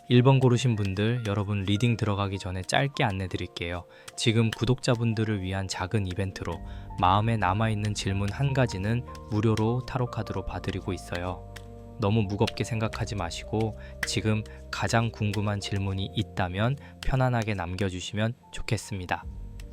1번 고르신 분들, 여러분 리딩 들어가기 전에 짧게 안내 드릴게요. 지금 구독자분들을 위한 작은 이벤트로 마음에 남아있는 질문 한 가지는 무료로 타로카드로 봐드리고 있어요. 너무 무겁게 생각하지 마시고 지금 가장 궁금한 질문이 있다면 편안하게 남겨주시면 좋겠습니다.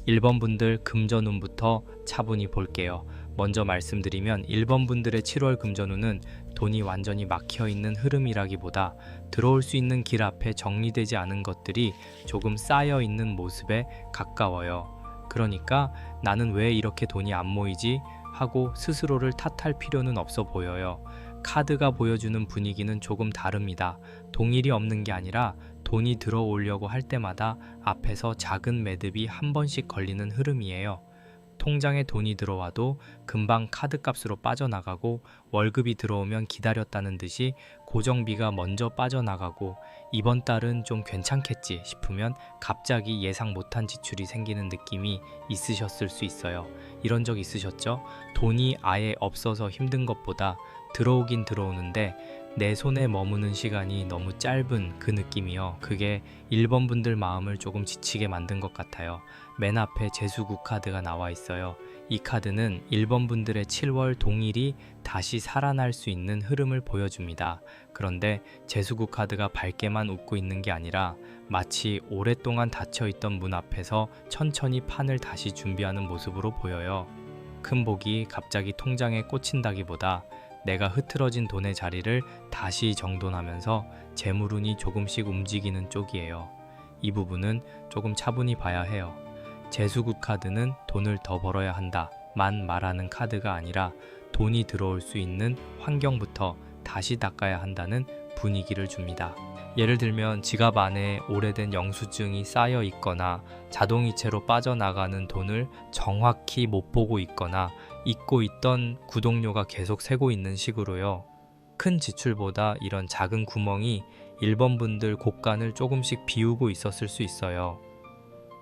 1번 분들 금전운부터 차분히 볼게요. 먼저 말씀드리면 1번 분들의 7월 금전운은 돈이 완전히 막혀있는 흐름이라기보다 들어올 수 있는 길 앞에 정리되지 않은 것들이 조금 쌓여있는 모습에 가까워요. 그러니까 나는 왜 이렇게 돈이 안 모이지? 하고 스스로를 탓할 필요는 없어 보여요. 카드가 보여주는 분위기는 조금 다릅니다. 동일이 없는 게 아니라 돈이 들어오려고 할 때마다 앞에서 작은 매듭이 한 번씩 걸리는 흐름이에요. 통장에 돈이 들어와도 금방 카드값으로 빠져나가고 월급이 들어오면 기다렸다는 듯이 고정비가 먼저 빠져나가고 이번 달은 좀 괜찮겠지 싶으면 갑자기 예상 못한 지출이 생기는 느낌이 있으셨을 수 있어요. 이런 적 있으셨죠? 돈이 아예 없어서 힘든 것보다 들어오긴 들어오는데 내 손에 머무는 시간이 너무 짧은 그 느낌이요. 그게 1번 분들 마음을 조금 지치게 만든 것 같아요. 맨 앞에 재수구 카드가 나와 있어요. 이 카드는 1번 분들의 7월 동일이 다시 살아날 수 있는 흐름을 보여줍니다. 그런데 재수구 카드가 밝게만 웃고 있는 게 아니라 마치 오랫동안 닫혀있던 문 앞에서 천천히 판을 다시 준비하는 모습으로 보여요. 큰 복이 갑자기 통장에 꽂힌다기보다 내가 흐트러진 돈의 자리를 다시 정돈하면서 재물운이 조금씩 움직이는 쪽이에요. 이 부분은 조금 차분히 봐야 해요. 재수구 카드는 돈을 더 벌어야 한다만 말하는 카드가 아니라 돈이 들어올 수 있는 환경부터 다시 닦아야 한다는 분위기를 줍니다. 예를 들면 지갑 안에 오래된 영수증이 쌓여 있거나 자동이체로 빠져나가는 돈을 정확히 못 보고 있거나 잊고 있던 구독료가 계속 새고 있는 식으로요. 큰 지출보다 이런 작은 구멍이 1번 분들 곳간을 조금씩 비우고 있었을 수 있어요.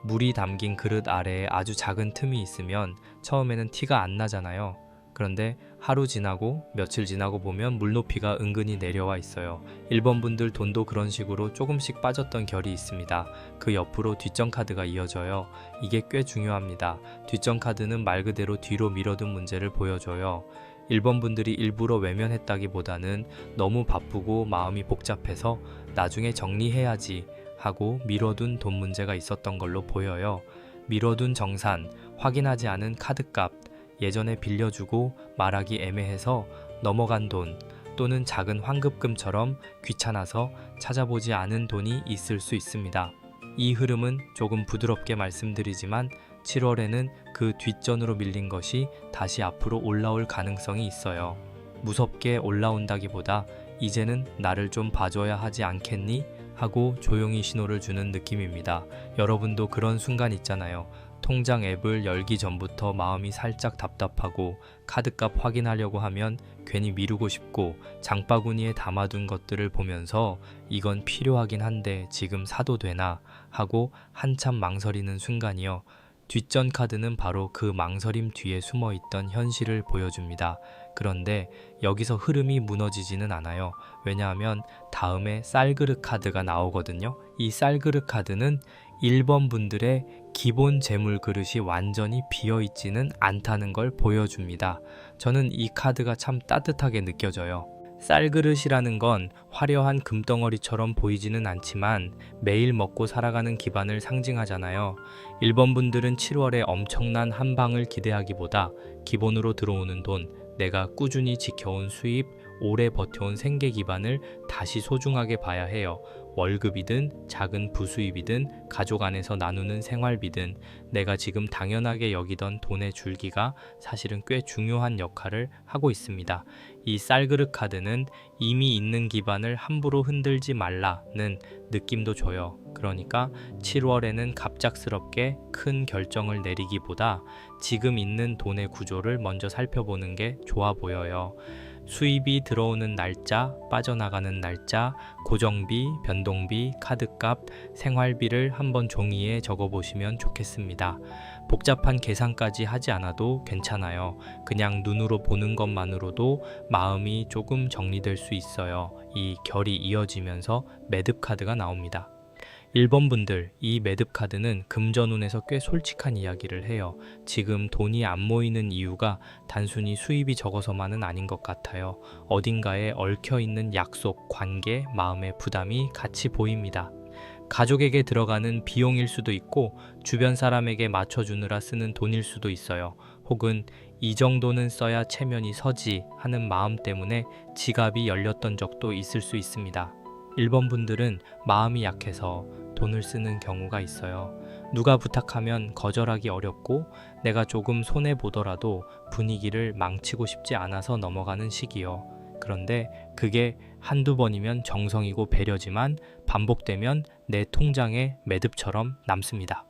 물이 담긴 그릇 아래에 아주 작은 틈이 있으면 처음에는 티가 안 나잖아요. 그런데 하루 지나고 며칠 지나고 보면 물높이가 은근히 내려와 있어요. 1번 분들 돈도 그런 식으로 조금씩 빠졌던 결이 있습니다. 그 옆으로 뒷전 카드가 이어져요. 이게 꽤 중요합니다. 뒷전 카드는 말 그대로 뒤로 미뤄둔 문제를 보여줘요. 1번 분들이 일부러 외면했다기보다는 너무 바쁘고 마음이 복잡해서 나중에 정리해야지 하고 미뤄둔 돈 문제가 있었던 걸로 보여요. 미뤄둔 정산, 확인하지 않은 카드값, 예전에 빌려주고 말하기 애매해서 넘어간 돈 또는 작은 환급금처럼 귀찮아서 찾아보지 않은 돈이 있을 수 있습니다. 이 흐름은 조금 부드럽게 말씀드리지만 7월에는 그 뒷전으로 밀린 것이 다시 앞으로 올라올 가능성이 있어요. 무섭게 올라온다기보다 이제는 나를 좀 봐줘야 하지 않겠니? 하고 조용히 신호를 주는 느낌입니다. 여러분도 그런 순간 있잖아요. 통장 앱을 열기 전부터 마음이 살짝 답답하고 카드값 확인하려고 하면 괜히 미루고 싶고 장바구니에 담아둔 것들을 보면서 이건 필요하긴 한데 지금 사도 되나 하고 한참 망설이는 순간이요. 뒷전 카드는 바로 그 망설임 뒤에 숨어있던 현실을 보여줍니다. 그런데 여기서 흐름이 무너지지는 않아요. 왜냐하면 다음에 쌀그릇 카드가 나오거든요. 이 쌀그릇 카드는 1번 분들의 기본 재물 그릇이 완전히 비어있지는 않다는 걸 보여줍니다. 저는 이 카드가 참 따뜻하게 느껴져요. 쌀그릇이라는 건 화려한 금덩어리처럼 보이지는 않지만 매일 먹고 살아가는 기반을 상징하잖아요. 1번 분들은 7월에 엄청난 한 방을 기대하기보다 기본으로 들어오는 돈, 내가 꾸준히 지켜온 수입, 오래 버텨온 생계 기반을 다시 소중하게 봐야 해요. 월급이든 작은 부수입이든 가족 안에서 나누는 생활비든 내가 지금 당연하게 여기던 돈의 줄기가 사실은 꽤 중요한 역할을 하고 있습니다. 이 쌀그릇 카드는 이미 있는 기반을 함부로 흔들지 말라는 느낌도 줘요. 그러니까 7월에는 갑작스럽게 큰 결정을 내리기보다 지금 있는 돈의 구조를 먼저 살펴보는 게 좋아 보여요. 수입이 들어오는 날짜, 빠져나가는 날짜, 고정비, 변동비, 카드값, 생활비를 한번 종이에 적어보시면 좋겠습니다. 복잡한 계산까지 하지 않아도 괜찮아요. 그냥 눈으로 보는 것만으로도 마음이 조금 정리될 수 있어요. 이 결이 이어지면서 매듭카드가 나옵니다. 1번 분들, 이 매듭카드는 금전운에서 꽤 솔직한 이야기를 해요. 지금 돈이 안 모이는 이유가 단순히 수입이 적어서만은 아닌 것 같아요. 어딘가에 얽혀있는 약속, 관계, 마음의 부담이 같이 보입니다. 가족에게 들어가는 비용일 수도 있고 주변 사람에게 맞춰주느라 쓰는 돈일 수도 있어요. 혹은 이 정도는 써야 체면이 서지 하는 마음 때문에 지갑이 열렸던 적도 있을 수 있습니다. 1번 분들은 마음이 약해서 돈을 쓰는 경우가 있어요. 누가 부탁하면 거절하기 어렵고 내가 조금 손해보더라도 분위기를 망치고 싶지 않아서 넘어가는 시기요. 그런데 그게 한두 번이면 정성이고 배려지만 반복되면 내 통장에 매듭처럼 남습니다.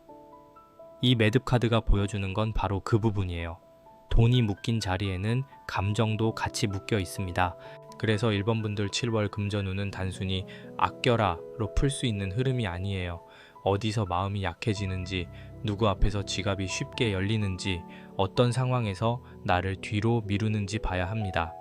이 매듭카드가 보여주는 건 바로 그 부분이에요. 돈이 묶인 자리에는 감정도 같이 묶여 있습니다. 그래서 1번 분들 7월 금전운은 단순히 아껴라로 풀 수 있는 흐름이 아니에요. 어디서 마음이 약해지는지, 누구 앞에서 지갑이 쉽게 열리는지, 어떤 상황에서 나를 뒤로 미루는지 봐야 합니다.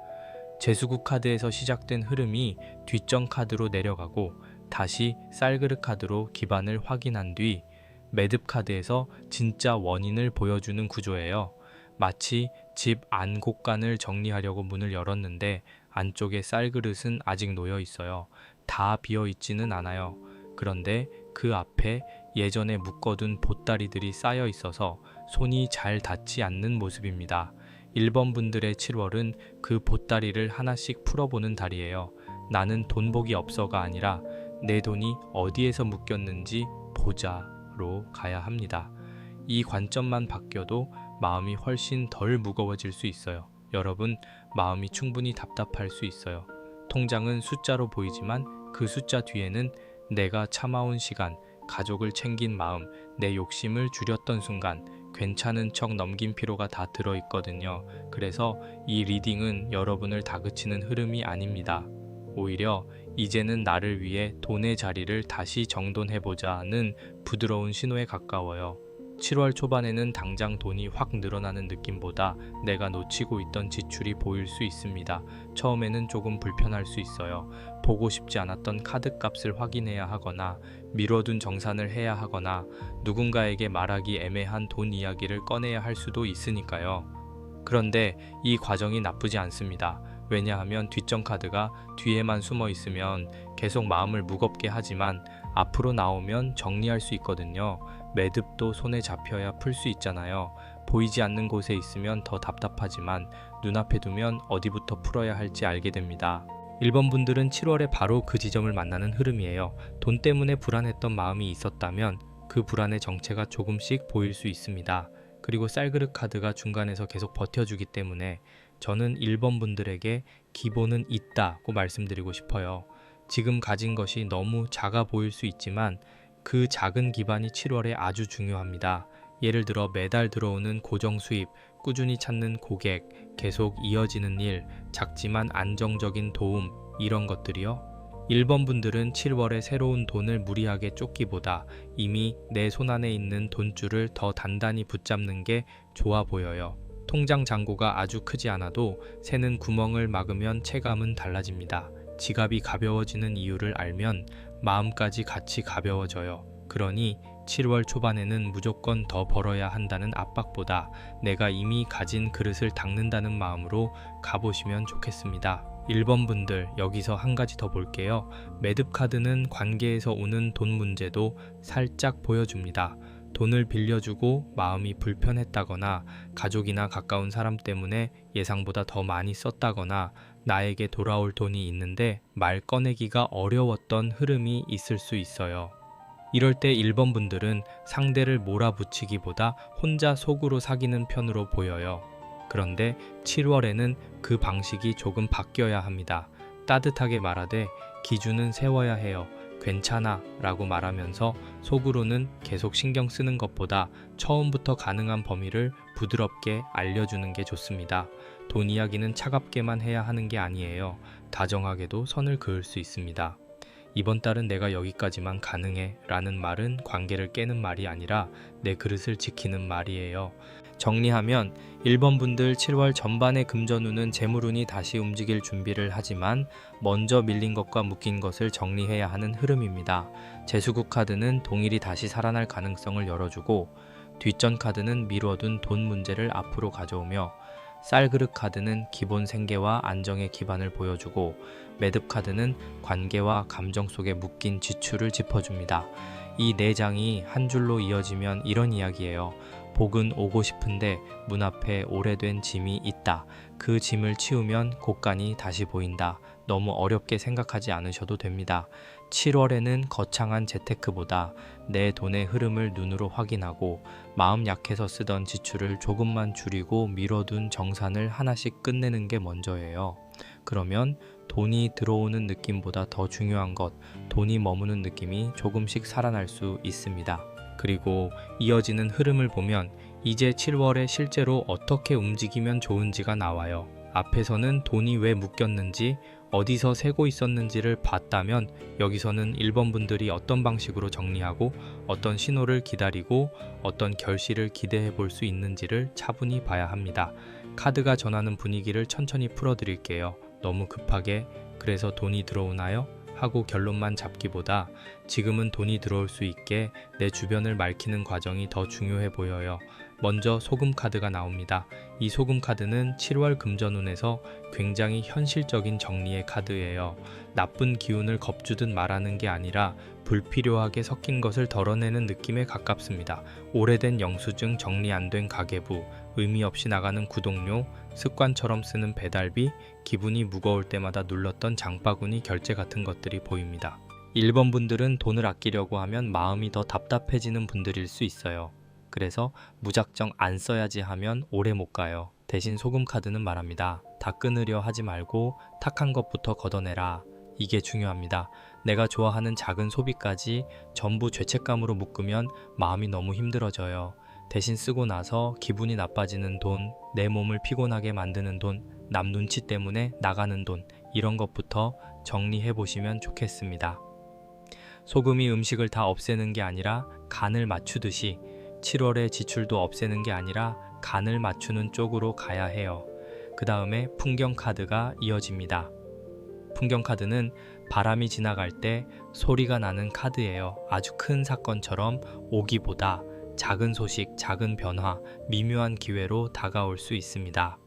재수국 카드에서 시작된 흐름이 뒷정 카드로 내려가고 다시 쌀그릇 카드로 기반을 확인한 뒤 매듭 카드에서 진짜 원인을 보여주는 구조예요. 마치 집 안 곳간을 정리하려고 문을 열었는데 안쪽에 쌀그릇은 아직 놓여 있어요. 다 비어 있지는 않아요. 그런데 그 앞에 예전에 묶어둔 보따리들이 쌓여 있어서 손이 잘 닿지 않는 모습입니다. 1번 분들의 7월은 그 보따리를 하나씩 풀어보는 달이에요. 나는 돈복이 없어가 아니라 내 돈이 어디에서 묶였는지 보자로 가야 합니다. 이 관점만 바뀌어도 마음이 훨씬 덜 무거워질 수 있어요. 여러분, 마음이 충분히 답답할 수 있어요. 통장은 숫자로 보이지만 그 숫자 뒤에는 내가 참아온 시간, 가족을 챙긴 마음, 내 욕심을 줄였던 순간, 괜찮은 척 넘긴 피로가 다 들어있거든요. 그래서 이 리딩은 여러분을 다그치는 흐름이 아닙니다. 오히려 이제는 나를 위해 돈의 자리를 다시 정돈해보자는 부드러운 신호에 가까워요. 7월 초반에는 당장 돈이 확 늘어나는 느낌보다 내가 놓치고 있던 지출이 보일 수 있습니다. 처음에는 조금 불편할 수 있어요. 보고 싶지 않았던 카드값을 확인해야 하거나 미뤄둔 정산을 해야 하거나 누군가에게 말하기 애매한 돈 이야기를 꺼내야 할 수도 있으니까요. 그런데 이 과정이 나쁘지 않습니다. 왜냐하면 뒷정 카드가 뒤에만 숨어 있으면 계속 마음을 무겁게 하지만 앞으로 나오면 정리할 수 있거든요. 매듭도 손에 잡혀야 풀 수 있잖아요. 보이지 않는 곳에 있으면 더 답답하지만 눈앞에 두면 어디부터 풀어야 할지 알게 됩니다. 1번 분들은 7월에 바로 그 지점을 만나는 흐름이에요. 돈 때문에 불안했던 마음이 있었다면 그 불안의 정체가 조금씩 보일 수 있습니다. 그리고 쌀그릇 카드가 중간에서 계속 버텨주기 때문에 저는 1번 분들에게 기본은 있다고 말씀드리고 싶어요. 지금 가진 것이 너무 작아 보일 수 있지만 그 작은 기반이 7월에 아주 중요합니다. 예를 들어 매달 들어오는 고정 수입, 꾸준히 찾는 고객, 계속 이어지는 일, 작지만 안정적인 도움, 이런 것들이요. 1번 분들은 7월에 새로운 돈을 무리하게 쫓기보다 이미 내 손안에 있는 돈줄을 더 단단히 붙잡는 게 좋아 보여요. 통장 잔고가 아주 크지 않아도 새는 구멍을 막으면 체감은 달라집니다. 지갑이 가벼워지는 이유를 알면 마음까지 같이 가벼워져요. 그러니 7월 초반에는 무조건 더 벌어야 한다는 압박보다 내가 이미 가진 그릇을 닦는다는 마음으로 가보시면 좋겠습니다. 1번 분들, 여기서 한 가지 더 볼게요. 매듭카드는 관계에서 오는 돈 문제도 살짝 보여줍니다. 돈을 빌려주고 마음이 불편했다거나 가족이나 가까운 사람 때문에 예상보다 더 많이 썼다거나 나에게 돌아올 돈이 있는데 말 꺼내기가 어려웠던 흐름이 있을 수 있어요. 이럴 때 1번 분들은 상대를 몰아붙이기보다 혼자 속으로 사귀는 편으로 보여요. 그런데 7월에는 그 방식이 조금 바뀌어야 합니다. 따뜻하게 말하되 기준은 세워야 해요. 괜찮아 라고 말하면서 속으로는 계속 신경 쓰는 것보다 처음부터 가능한 범위를 부드럽게 알려주는 게 좋습니다. 돈 이야기는 차갑게만 해야 하는 게 아니에요. 다정하게도 선을 그을 수 있습니다. 이번 달은 내가 여기까지만 가능해 라는 말은 관계를 깨는 말이 아니라 내 그릇을 지키는 말이에요. 정리하면 1번 분들 7월 전반의 금전운은 재물운이 다시 움직일 준비를 하지만 먼저 밀린 것과 묶인 것을 정리해야 하는 흐름입니다. 재수국 카드는 동일이 다시 살아날 가능성을 열어주고 뒷전 카드는 미뤄둔 돈 문제를 앞으로 가져오며 쌀그릇 카드는 기본 생계와 안정의 기반을 보여주고 매듭 카드는 관계와 감정 속에 묶인 지출을 짚어줍니다. 이 네 장이 한 줄로 이어지면 이런 이야기예요. 복은 오고 싶은데 문 앞에 오래된 짐이 있다. 그 짐을 치우면 곳간이 다시 보인다. 너무 어렵게 생각하지 않으셔도 됩니다. 7월에는 거창한 재테크보다 내 돈의 흐름을 눈으로 확인하고 마음 약해서 쓰던 지출을 조금만 줄이고 미뤄둔 정산을 하나씩 끝내는 게 먼저예요. 그러면 돈이 들어오는 느낌보다 더 중요한 것, 돈이 머무는 느낌이 조금씩 살아날 수 있습니다. 그리고 이어지는 흐름을 보면 이제 7월에 실제로 어떻게 움직이면 좋은지가 나와요. 앞에서는 돈이 왜 묶였는지, 어디서 새고 있었는지를 봤다면 여기서는 1번 분들이 어떤 방식으로 정리하고 어떤 신호를 기다리고 어떤 결실을 기대해 볼 수 있는지를 차분히 봐야 합니다. 카드가 전하는 분위기를 천천히 풀어드릴게요. 너무 급하게 그래서 돈이 들어오나요? 하고 결론만 잡기보다 지금은 돈이 들어올 수 있게 내 주변을 맑히는 과정이 더 중요해 보여요. 먼저 소금 카드가 나옵니다. 이 소금 카드는 7월 금전운에서 굉장히 현실적인 정리의 카드예요. 나쁜 기운을 겁주듯 말하는 게 아니라 불필요하게 섞인 것을 덜어내는 느낌에 가깝습니다. 오래된 영수증, 정리 안 된 가계부, 의미 없이 나가는 구독료, 습관처럼 쓰는 배달비, 기분이 무거울 때마다 눌렀던 장바구니 결제 같은 것들이 보입니다. 1번 분들은 돈을 아끼려고 하면 마음이 더 답답해지는 분들일 수 있어요. 그래서 무작정 안 써야지 하면 오래 못 가요. 대신 소금 카드는 말합니다. 다 끊으려 하지 말고 탁한 것부터 걷어내라. 이게 중요합니다. 내가 좋아하는 작은 소비까지 전부 죄책감으로 묶으면 마음이 너무 힘들어져요. 대신 쓰고 나서 기분이 나빠지는 돈, 내 몸을 피곤하게 만드는 돈, 남 눈치 때문에 나가는 돈, 이런 것부터 정리해 보시면 좋겠습니다. 소금이 음식을 다 없애는 게 아니라 간을 맞추듯이 7월의 지출도 없애는 게 아니라 간을 맞추는 쪽으로 가야 해요. 그 다음에 풍경 카드가 이어집니다. 풍경 카드는 바람이 지나갈 때 소리가 나는 카드예요. 아주 큰 사건처럼 오기보다 작은 소식, 작은 변화, 미묘한 기회로 다가올 수 있습니다.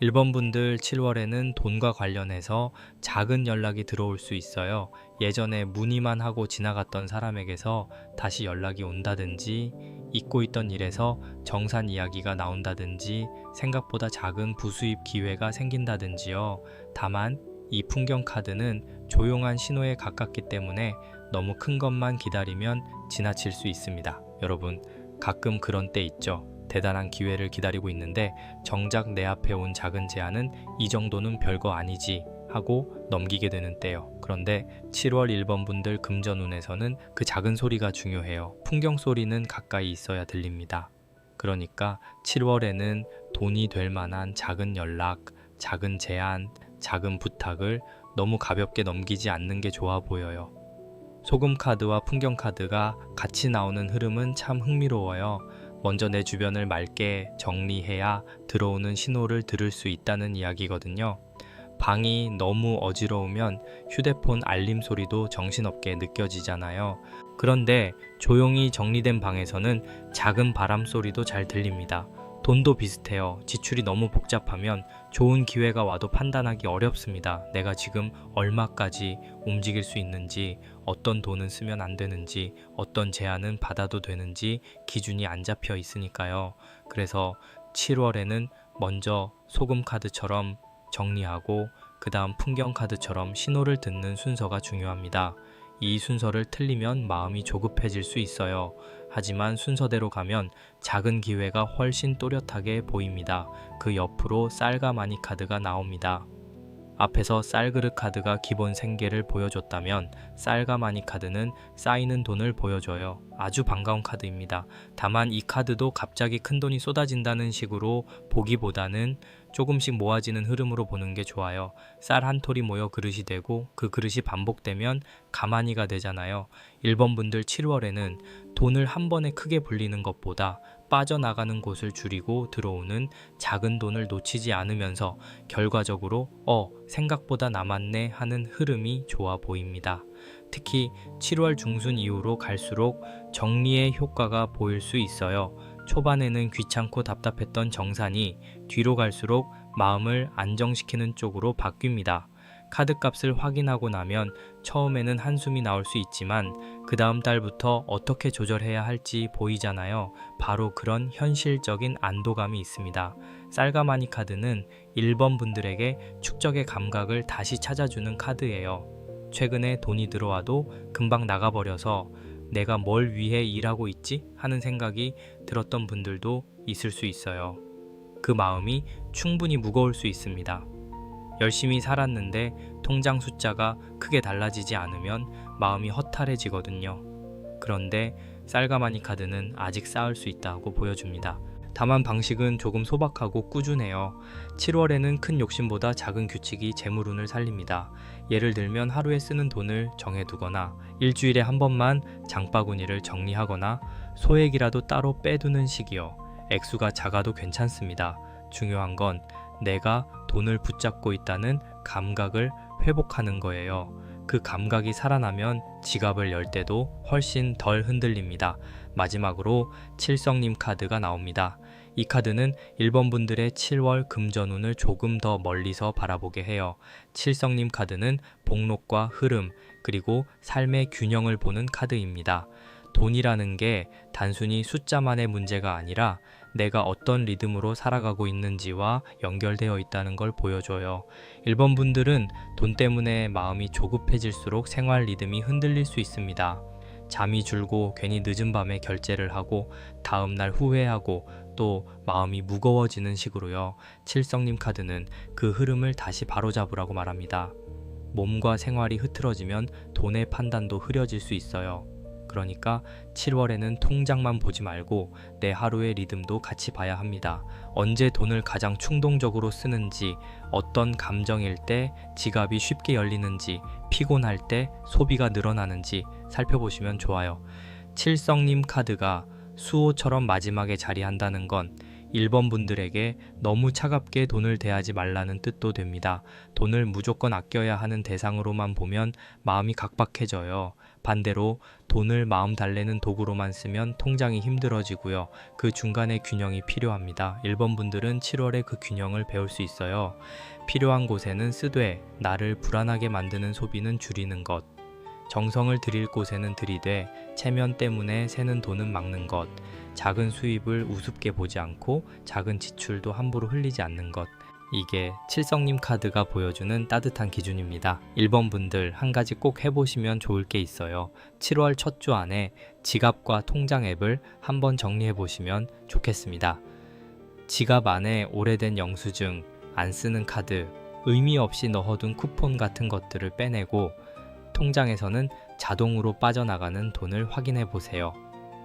1번 분들 7월에는 돈과 관련해서 작은 연락이 들어올 수 있어요. 예전에 문의만 하고 지나갔던 사람에게서 다시 연락이 온다든지, 잊고 있던 일에서 정산 이야기가 나온다든지, 생각보다 작은 부수입 기회가 생긴다든지요. 다만 이 풍경 카드는 조용한 신호에 가깝기 때문에 너무 큰 것만 기다리면 지나칠 수 있습니다. 여러분, 가끔 그런 때 있죠. 대단한 기회를 기다리고 있는데 정작 내 앞에 온 작은 제안은 이 정도는 별거 아니지 하고 넘기게 되는 때요. 그런데 7월 1번 분들 금전운에서는 그 작은 소리가 중요해요. 풍경 소리는 가까이 있어야 들립니다. 그러니까 7월에는 돈이 될 만한 작은 연락, 작은 제안, 작은 부탁을 너무 가볍게 넘기지 않는 게 좋아 보여요. 소금 카드와 풍경 카드가 같이 나오는 흐름은 참 흥미로워요. 먼저 내 주변을 맑게 정리해야 들어오는 신호를 들을 수 있다는 이야기거든요. 방이 너무 어지러우면 휴대폰 알림 소리도 정신없게 느껴지잖아요. 그런데 조용히 정리된 방에서는 작은 바람 소리도 잘 들립니다. 돈도 비슷해요. 지출이 너무 복잡하면 좋은 기회가 와도 판단하기 어렵습니다. 내가 지금 얼마까지 움직일 수 있는지, 어떤 돈은 쓰면 안 되는지, 어떤 제안은 받아도 되는지 기준이 안 잡혀 있으니까요. 그래서 7월에는 먼저 소금 카드처럼 정리하고 그 다음 풍경 카드처럼 신호를 듣는 순서가 중요합니다. 이 순서를 틀리면 마음이 조급해질 수 있어요. 하지만 순서대로 가면 작은 기회가 훨씬 또렷하게 보입니다. 그 옆으로 쌀가마니 카드가 나옵니다. 앞에서 쌀그릇 카드가 기본 생계를 보여줬다면 쌀가마니 카드는 쌓이는 돈을 보여줘요. 아주 반가운 카드입니다. 다만 이 카드도 갑자기 큰 돈이 쏟아진다는 식으로 보기보다는 조금씩 모아지는 흐름으로 보는 게 좋아요. 쌀 한 톨이 모여 그릇이 되고 그 그릇이 반복되면 가마니가 되잖아요. 1번 분들 7월에는 돈을 한 번에 크게 불리는 것보다 빠져나가는 곳을 줄이고 들어오는 작은 돈을 놓치지 않으면서 결과적으로 생각보다 남았네 하는 흐름이 좋아 보입니다. 특히 7월 중순 이후로 갈수록 정리의 효과가 보일 수 있어요. 초반에는 귀찮고 답답했던 정산이 뒤로 갈수록 마음을 안정시키는 쪽으로 바뀝니다. 카드값을 확인하고 나면 처음에는 한숨이 나올 수 있지만 그 다음 달부터 어떻게 조절해야 할지 보이잖아요. 바로 그런 현실적인 안도감이 있습니다. 쌀가마니 카드는 1번 분들에게 축적의 감각을 다시 찾아주는 카드예요. 최근에 돈이 들어와도 금방 나가버려서 내가 뭘 위해 일하고 있지? 하는 생각이 들었던 분들도 있을 수 있어요. 그 마음이 충분히 무거울 수 있습니다. 열심히 살았는데 통장 숫자가 크게 달라지지 않으면 마음이 허탈해지거든요. 그런데 쌀가마니 카드는 아직 쌓을 수 있다고 보여줍니다. 다만 방식은 조금 소박하고 꾸준해요. 7월에는 큰 욕심보다 작은 규칙이 재물운을 살립니다. 예를 들면 하루에 쓰는 돈을 정해두거나 일주일에 한 번만 장바구니를 정리하거나 소액이라도 따로 빼두는 식이요. 액수가 작아도 괜찮습니다. 중요한 건 내가 돈을 붙잡고 있다는 감각을 회복하는 거예요. 그 감각이 살아나면 지갑을 열 때도 훨씬 덜 흔들립니다. 마지막으로 칠성님 카드가 나옵니다. 이 카드는 1번 분들의 7월 금전운을 조금 더 멀리서 바라보게 해요. 칠성님 카드는 복록과 흐름, 그리고 삶의 균형을 보는 카드입니다. 돈이라는 게 단순히 숫자만의 문제가 아니라 내가 어떤 리듬으로 살아가고 있는지와 연결되어 있다는 걸 보여줘요. 1번 분들은 돈 때문에 마음이 조급해질수록 생활 리듬이 흔들릴 수 있습니다. 잠이 줄고 괜히 늦은 밤에 결제를 하고 다음날 후회하고 또 마음이 무거워지는 식으로요. 칠성님 카드는 그 흐름을 다시 바로잡으라고 말합니다. 몸과 생활이 흐트러지면 돈의 판단도 흐려질 수 있어요. 그러니까 7월에는 통장만 보지 말고 내 하루의 리듬도 같이 봐야 합니다. 언제 돈을 가장 충동적으로 쓰는지, 어떤 감정일 때 지갑이 쉽게 열리는지, 피곤할 때 소비가 늘어나는지 살펴보시면 좋아요. 칠성님 카드가 수호처럼 마지막에 자리한다는 건 1번 분들에게 너무 차갑게 돈을 대하지 말라는 뜻도 됩니다. 돈을 무조건 아껴야 하는 대상으로만 보면 마음이 각박해져요. 반대로 돈을 마음 달래는 도구로만 쓰면 통장이 힘들어지고요. 그 중간의 균형이 필요합니다. 1번 분들은 7월에 그 균형을 배울 수 있어요. 필요한 곳에는 쓰되 나를 불안하게 만드는 소비는 줄이는 것, 정성을 들일 곳에는 들이되 체면 때문에 새는 돈은 막는 것, 작은 수입을 우습게 보지 않고 작은 지출도 함부로 흘리지 않는 것, 이게 칠성님 카드가 보여주는 따뜻한 기준입니다. 1번 분들 한 가지 꼭 해보시면 좋을 게 있어요. 7월 첫 주 안에 지갑과 통장 앱을 한번 정리해 보시면 좋겠습니다. 지갑 안에 오래된 영수증, 안 쓰는 카드, 의미 없이 넣어둔 쿠폰 같은 것들을 빼내고 통장에서는 자동으로 빠져나가는 돈을 확인해 보세요.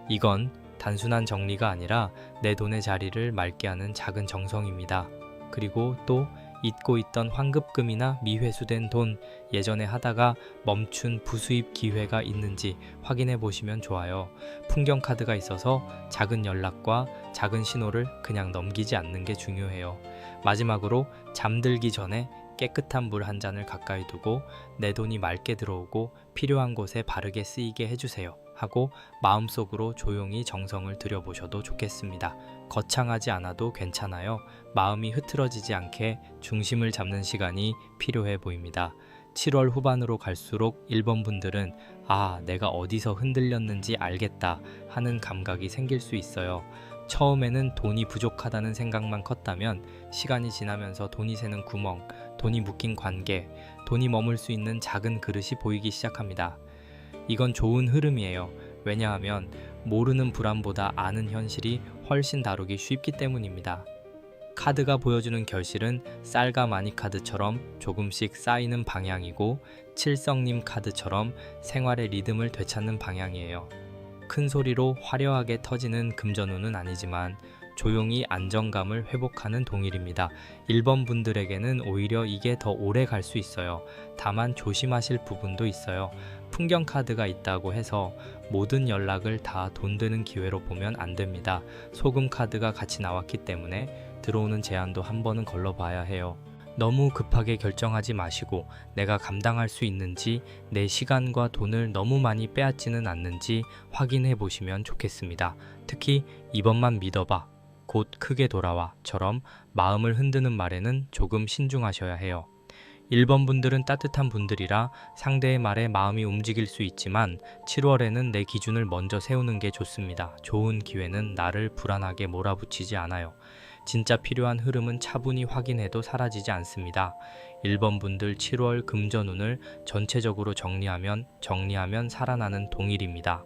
이건 단순한 정리가 아니라 내 돈의 자리를 맑게 하는 작은 정성입니다. 그리고 또 잊고 있던 환급금이나 미회수된 돈, 예전에 하다가 멈춘 부수입 기회가 있는지 확인해 보시면 좋아요. 풍경 카드가 있어서 작은 연락과 작은 신호를 그냥 넘기지 않는 게 중요해요. 마지막으로 잠들기 전에 깨끗한 물 한 잔을 가까이 두고 내 돈이 맑게 들어오고 필요한 곳에 바르게 쓰이게 해주세요 하고 마음속으로 조용히 정성을 들여보셔도 좋겠습니다. 거창하지 않아도 괜찮아요. 마음이 흐트러지지 않게 중심을 잡는 시간이 필요해 보입니다. 7월 후반으로 갈수록 1번 분들은 내가 어디서 흔들렸는지 알겠다 하는 감각이 생길 수 있어요. 처음에는 돈이 부족하다는 생각만 컸다면 시간이 지나면서 돈이 새는 구멍, 돈이 묶인 관계, 돈이 머물 수 있는 작은 그릇이 보이기 시작합니다. 이건 좋은 흐름이에요. 왜냐하면 모르는 불안보다 아는 현실이 훨씬 다루기 쉽기 때문입니다. 카드가 보여주는 결실은 쌀가마니 카드처럼 조금씩 쌓이는 방향이고 칠성님 카드처럼 생활의 리듬을 되찾는 방향이에요. 큰 소리로 화려하게 터지는 금전운은 아니지만 조용히 안정감을 회복하는 동일입니다. 1번 분들에게는 오히려 이게 더 오래 갈 수 있어요. 다만 조심하실 부분도 있어요. 풍경 카드가 있다고 해서 모든 연락을 다 돈 되는 기회로 보면 안 됩니다. 소금 카드가 같이 나왔기 때문에 들어오는 제안도 한 번은 걸러봐야 해요. 너무 급하게 결정하지 마시고 내가 감당할 수 있는지, 내 시간과 돈을 너무 많이 빼앗지는 않는지 확인해 보시면 좋겠습니다. 특히 이번만 믿어봐, 곧 크게 돌아와처럼 마음을 흔드는 말에는 조금 신중하셔야 해요. 1번 분들은 따뜻한 분들이라 상대의 말에 마음이 움직일 수 있지만 7월에는 내 기준을 먼저 세우는 게 좋습니다. 좋은 기회는 나를 불안하게 몰아붙이지 않아요. 진짜 필요한 흐름은 차분히 확인해도 사라지지 않습니다. 1번 분들 7월 금전운을 전체적으로 정리하면 살아나는 동일입니다.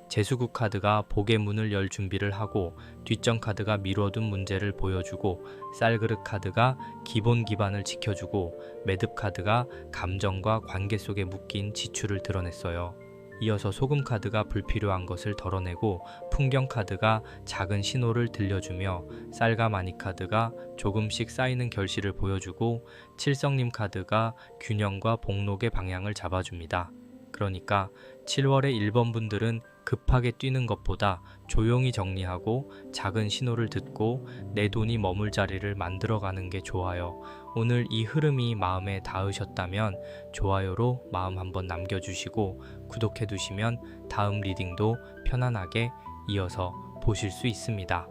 재수국 카드가 복의 문을 열 준비를 하고, 뒷전 카드가 미뤄둔 문제를 보여주고, 쌀그릇 카드가 기본 기반을 지켜주고, 매듭 카드가 감정과 관계 속에 묶인 지출을 드러냈어요. 이어서 소금 카드가 불필요한 것을 덜어내고, 풍경 카드가 작은 신호를 들려주며, 쌀가마니 카드가 조금씩 쌓이는 결실을 보여주고, 칠성님 카드가 균형과 복록의 방향을 잡아줍니다. 그러니까 7월에 1번 분들은 급하게 뛰는 것보다 조용히 정리하고 작은 신호를 듣고 내 돈이 머물 자리를 만들어가는 게 좋아요. 오늘 이 흐름이 마음에 닿으셨다면 좋아요로 마음 한번 남겨주시고 구독해 두시면 다음 리딩도 편안하게 이어서 보실 수 있습니다.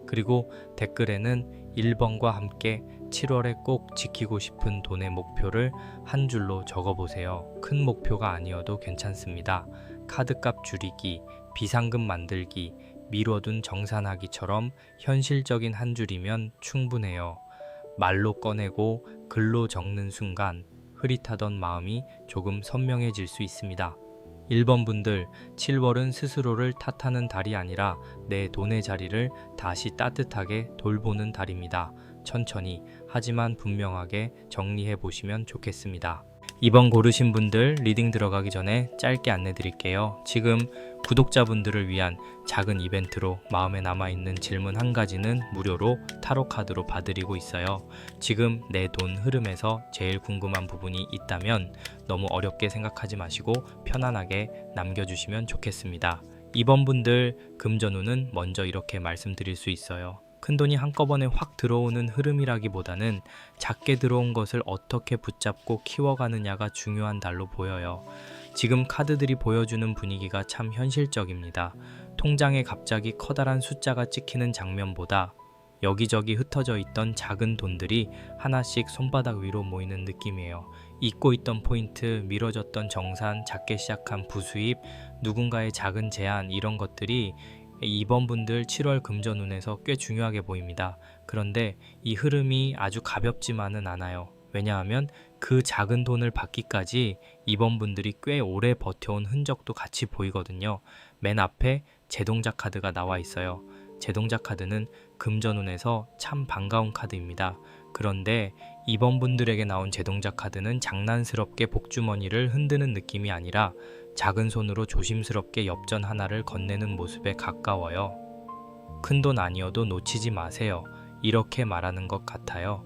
그리고 댓글에는 1번과 함께 7월에 꼭 지키고 싶은 돈의 목표를 한 줄로 적어보세요. 큰 목표가 아니어도 괜찮습니다. 카드값 줄이기, 비상금 만들기, 미뤄둔 정산하기처럼 현실적인 한 줄이면 충분해요. 말로 꺼내고 글로 적는 순간 흐릿하던 마음이 조금 선명해질 수 있습니다. 1번 분들, 7월은 스스로를 탓하는 달이 아니라 내 돈의 자리를 다시 따뜻하게 돌보는 달입니다. 천천히 하지만 분명하게 정리해 보시면 좋겠습니다. 이번 고르신 분들 리딩 들어가기 전에 짧게 안내 드릴게요. 지금 구독자분들을 위한 작은 이벤트로 마음에 남아있는 질문 한 가지는 무료로 타로 카드로 봐드리고 있어요. 지금 내 돈 흐름에서 제일 궁금한 부분이 있다면 너무 어렵게 생각하지 마시고 편안하게 남겨주시면 좋겠습니다. 이번 분들 금전운은 먼저 이렇게 말씀드릴 수 있어요. 큰돈이 한꺼번에 확 들어오는 흐름이라기보다는 작게 들어온 것을 어떻게 붙잡고 키워가느냐가 중요한 달로 보여요. 지금 카드들이 보여주는 분위기가 참 현실적입니다. 통장에 갑자기 커다란 숫자가 찍히는 장면보다 여기저기 흩어져 있던 작은 돈들이 하나씩 손바닥 위로 모이는 느낌이에요. 잊고 있던 포인트, 미뤄졌던 정산, 작게 시작한 부수입, 누군가의 작은 제안, 이런 것들이 2번 분들 7월 금전운에서 꽤 중요하게 보입니다. 그런데 이 흐름이 아주 가볍지만은 않아요. 왜냐하면 그 작은 돈을 받기까지 2번 분들이 꽤 오래 버텨온 흔적도 같이 보이거든요. 맨 앞에 제동작 카드가 나와 있어요. 제동작 카드는 금전운에서 참 반가운 카드입니다. 그런데 2번 분들에게 나온 제동작 카드는 장난스럽게 복주머니를 흔드는 느낌이 아니라 작은 손으로 조심스럽게 엽전 하나를 건네는 모습에 가까워요. 큰돈 아니어도 놓치지 마세요. 이렇게 말하는 것 같아요.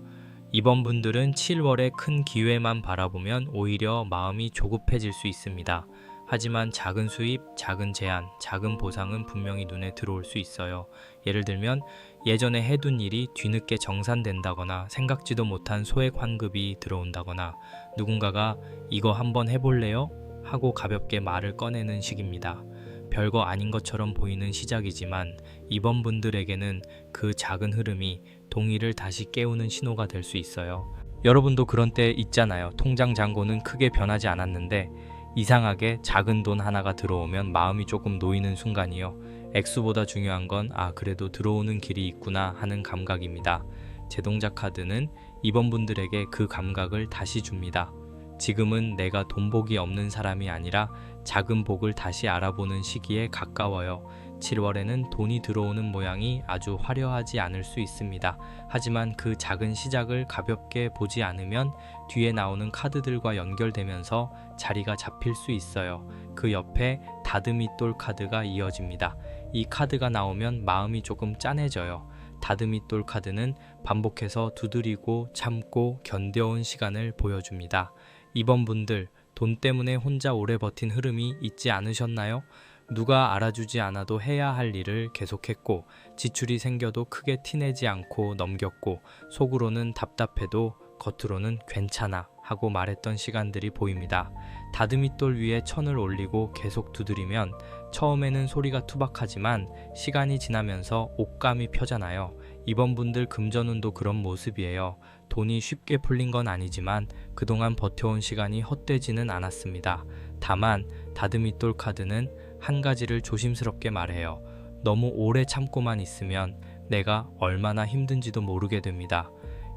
이번 분들은 7월에 큰 기회만 바라보면 오히려 마음이 조급해질 수 있습니다. 하지만 작은 수입, 작은 제안, 작은 보상은 분명히 눈에 들어올 수 있어요. 예를 들면 예전에 해둔 일이 뒤늦게 정산된다거나 생각지도 못한 소액 환급이 들어온다거나 누군가가 이거 한번 해볼래요? 하고 가볍게 말을 꺼내는 식입니다. 별거 아닌 것처럼 보이는 시작이지만 이번 분들에게는 그 작은 흐름이 동의를 다시 깨우는 신호가 될 수 있어요. 여러분도 그런 때 있잖아요. 통장 잔고는 크게 변하지 않았는데 이상하게 작은 돈 하나가 들어오면 마음이 조금 놓이는 순간이요. 액수보다 중요한 건 그래도 들어오는 길이 있구나 하는 감각입니다. 제동작 카드는 이번 분들에게 그 감각을 다시 줍니다. 지금은 내가 돈복이 없는 사람이 아니라 작은 복을 다시 알아보는 시기에 가까워요. 7월에는 돈이 들어오는 모양이 아주 화려하지 않을 수 있습니다. 하지만 그 작은 시작을 가볍게 보지 않으면 뒤에 나오는 카드들과 연결되면서 자리가 잡힐 수 있어요. 그 옆에 다듬이돌 카드가 이어집니다. 이 카드가 나오면 마음이 조금 짠해져요. 다듬이돌 카드는 반복해서 두드리고 참고 견뎌온 시간을 보여줍니다. 이번 분들, 돈 때문에 혼자 오래 버틴 흐름이 있지 않으셨나요? 누가 알아주지 않아도 해야 할 일을 계속했고, 지출이 생겨도 크게 티내지 않고 넘겼고, 속으로는 답답해도 겉으로는 괜찮아 하고 말했던 시간들이 보입니다. 다듬이돌 위에 천을 올리고 계속 두드리면 처음에는 소리가 투박하지만 시간이 지나면서 옥감이 펴잖아요. 이번 분들 금전운도 그런 모습이에요. 돈이 쉽게 풀린 건 아니지만 그동안 버텨온 시간이 헛되지는 않았습니다. 다만 다듬이돌 카드는 한 가지를 조심스럽게 말해요. 너무 오래 참고만 있으면 내가 얼마나 힘든지도 모르게 됩니다.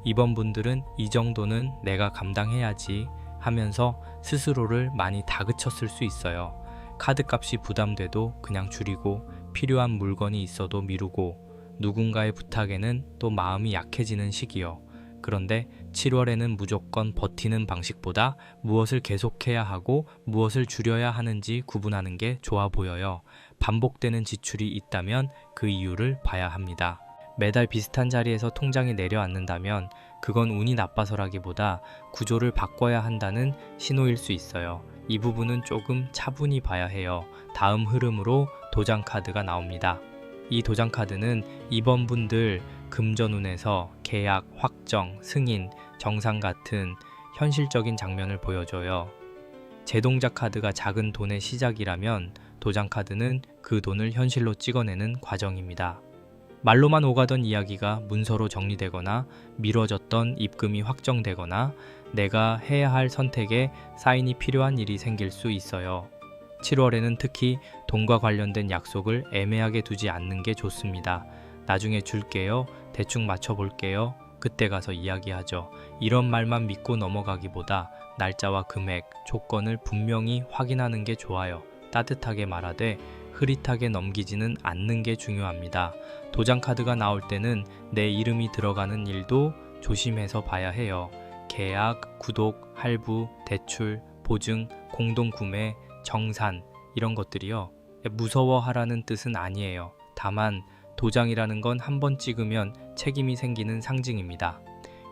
이번 분들은 이 정도는 내가 감당해야지 하면서 스스로를 많이 다그쳤을 수 있어요. 카드값이 부담돼도 그냥 줄이고, 필요한 물건이 있어도 미루고, 누군가의 부탁에는 또 마음이 약해지는 시기요. 그런데 7월에는 무조건 버티는 방식보다 무엇을 계속해야 하고 무엇을 줄여야 하는지 구분하는 게 좋아 보여요. 반복되는 지출이 있다면 그 이유를 봐야 합니다. 매달 비슷한 자리에서 통장이 내려앉는다면 그건 운이 나빠서라기보다 구조를 바꿔야 한다는 신호일 수 있어요. 이 부분은 조금 차분히 봐야 해요. 다음 흐름으로 도장 카드가 나옵니다. 이 도장 카드는 이번 분들 금전운에서 계약, 확정, 승인, 정상 같은 현실적인 장면을 보여줘요. 제동작 카드가 작은 돈의 시작이라면 도장 카드는 그 돈을 현실로 찍어내는 과정입니다. 말로만 오가던 이야기가 문서로 정리되거나 미뤄졌던 입금이 확정되거나 내가 해야 할 선택에 사인이 필요한 일이 생길 수 있어요. 7월에는 특히 돈과 관련된 약속을 애매하게 두지 않는 게 좋습니다. 나중에 줄게요. 대충 맞춰볼게요. 그때 가서 이야기하죠. 이런 말만 믿고 넘어가기보다 날짜와 금액, 조건을 분명히 확인하는 게 좋아요. 따뜻하게 말하되 흐릿하게 넘기지는 않는 게 중요합니다. 도장 카드가 나올 때는 내 이름이 들어가는 일도 조심해서 봐야 해요. 계약, 구독, 할부, 대출, 보증, 공동구매, 정산 이런 것들이요. 무서워하라는 뜻은 아니에요. 다만 도장이라는 건 한 번 찍으면 책임이 생기는 상징입니다.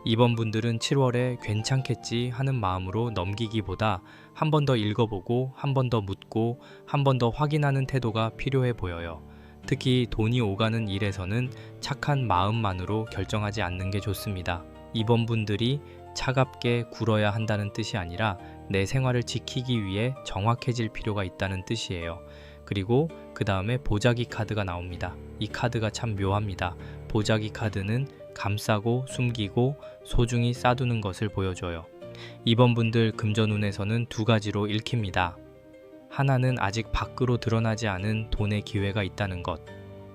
이번 분들은 7월에 괜찮겠지 하는 마음으로 넘기기보다 한 번 더 읽어보고 한 번 더 묻고 한 번 더 확인하는 태도가 필요해 보여요. 특히 돈이 오가는 일에서는 착한 마음만으로 결정하지 않는 게 좋습니다. 이번 분들이 차갑게 굴어야 한다는 뜻이 아니라 내 생활을 지키기 위해 정확해질 필요가 있다는 뜻이에요. 그리고 그 다음에 보자기 카드가 나옵니다. 이 카드가 참 묘합니다. 보자기 카드는 감싸고 숨기고 소중히 싸두는 것을 보여줘요. 이번 분들 금전운에서는 두 가지로 읽힙니다. 하나는 아직 밖으로 드러나지 않은 돈의 기회가 있다는 것.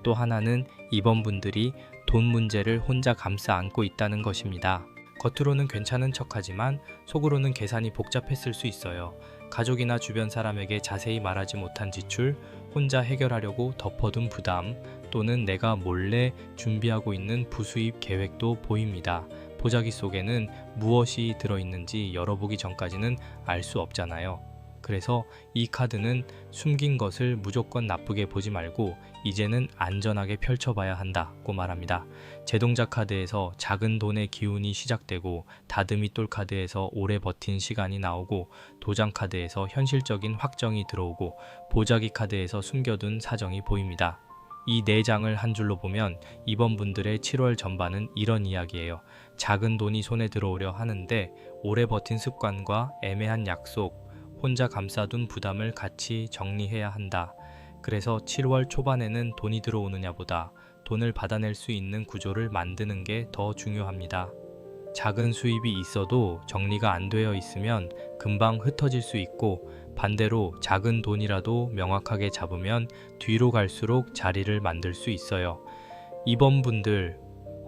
또 하나는 이번 분들이 돈 문제를 혼자 감싸 안고 있다는 것입니다. 겉으로는 괜찮은 척하지만 속으로는 계산이 복잡했을 수 있어요. 가족이나 주변 사람에게 자세히 말하지 못한 지출, 혼자 해결하려고 덮어둔 부담, 또는 내가 몰래 준비하고 있는 부수입 계획도 보입니다. 보자기 속에는 무엇이 들어있는지 열어보기 전까지는 알 수 없잖아요. 그래서 이 카드는 숨긴 것을 무조건 나쁘게 보지 말고 이제는 안전하게 펼쳐봐야 한다고 말합니다. 제동작 카드에서 작은 돈의 기운이 시작되고 다듬이돌 카드에서 오래 버틴 시간이 나오고 도장 카드에서 현실적인 확정이 들어오고 보자기 카드에서 숨겨둔 사정이 보입니다. 이 네 장을 한 줄로 보면 이번 분들의 7월 전반은 이런 이야기예요. 작은 돈이 손에 들어오려 하는데 오래 버틴 습관과 애매한 약속, 혼자 감싸둔 부담을 같이 정리해야 한다. 그래서 7월 초반에는 돈이 들어오느냐보다 돈을 받아낼 수 있는 구조를 만드는 게 더 중요합니다. 작은 수입이 있어도 정리가 안 되어 있으면 금방 흩어질 수 있고 반대로 작은 돈이라도 명확하게 잡으면 뒤로 갈수록 자리를 만들 수 있어요. 이번 분들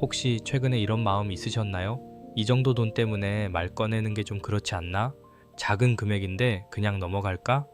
혹시 최근에 이런 마음 있으셨나요? 이 정도 돈 때문에 말 꺼내는 게 좀 그렇지 않나? 작은 금액인데 그냥 넘어갈까?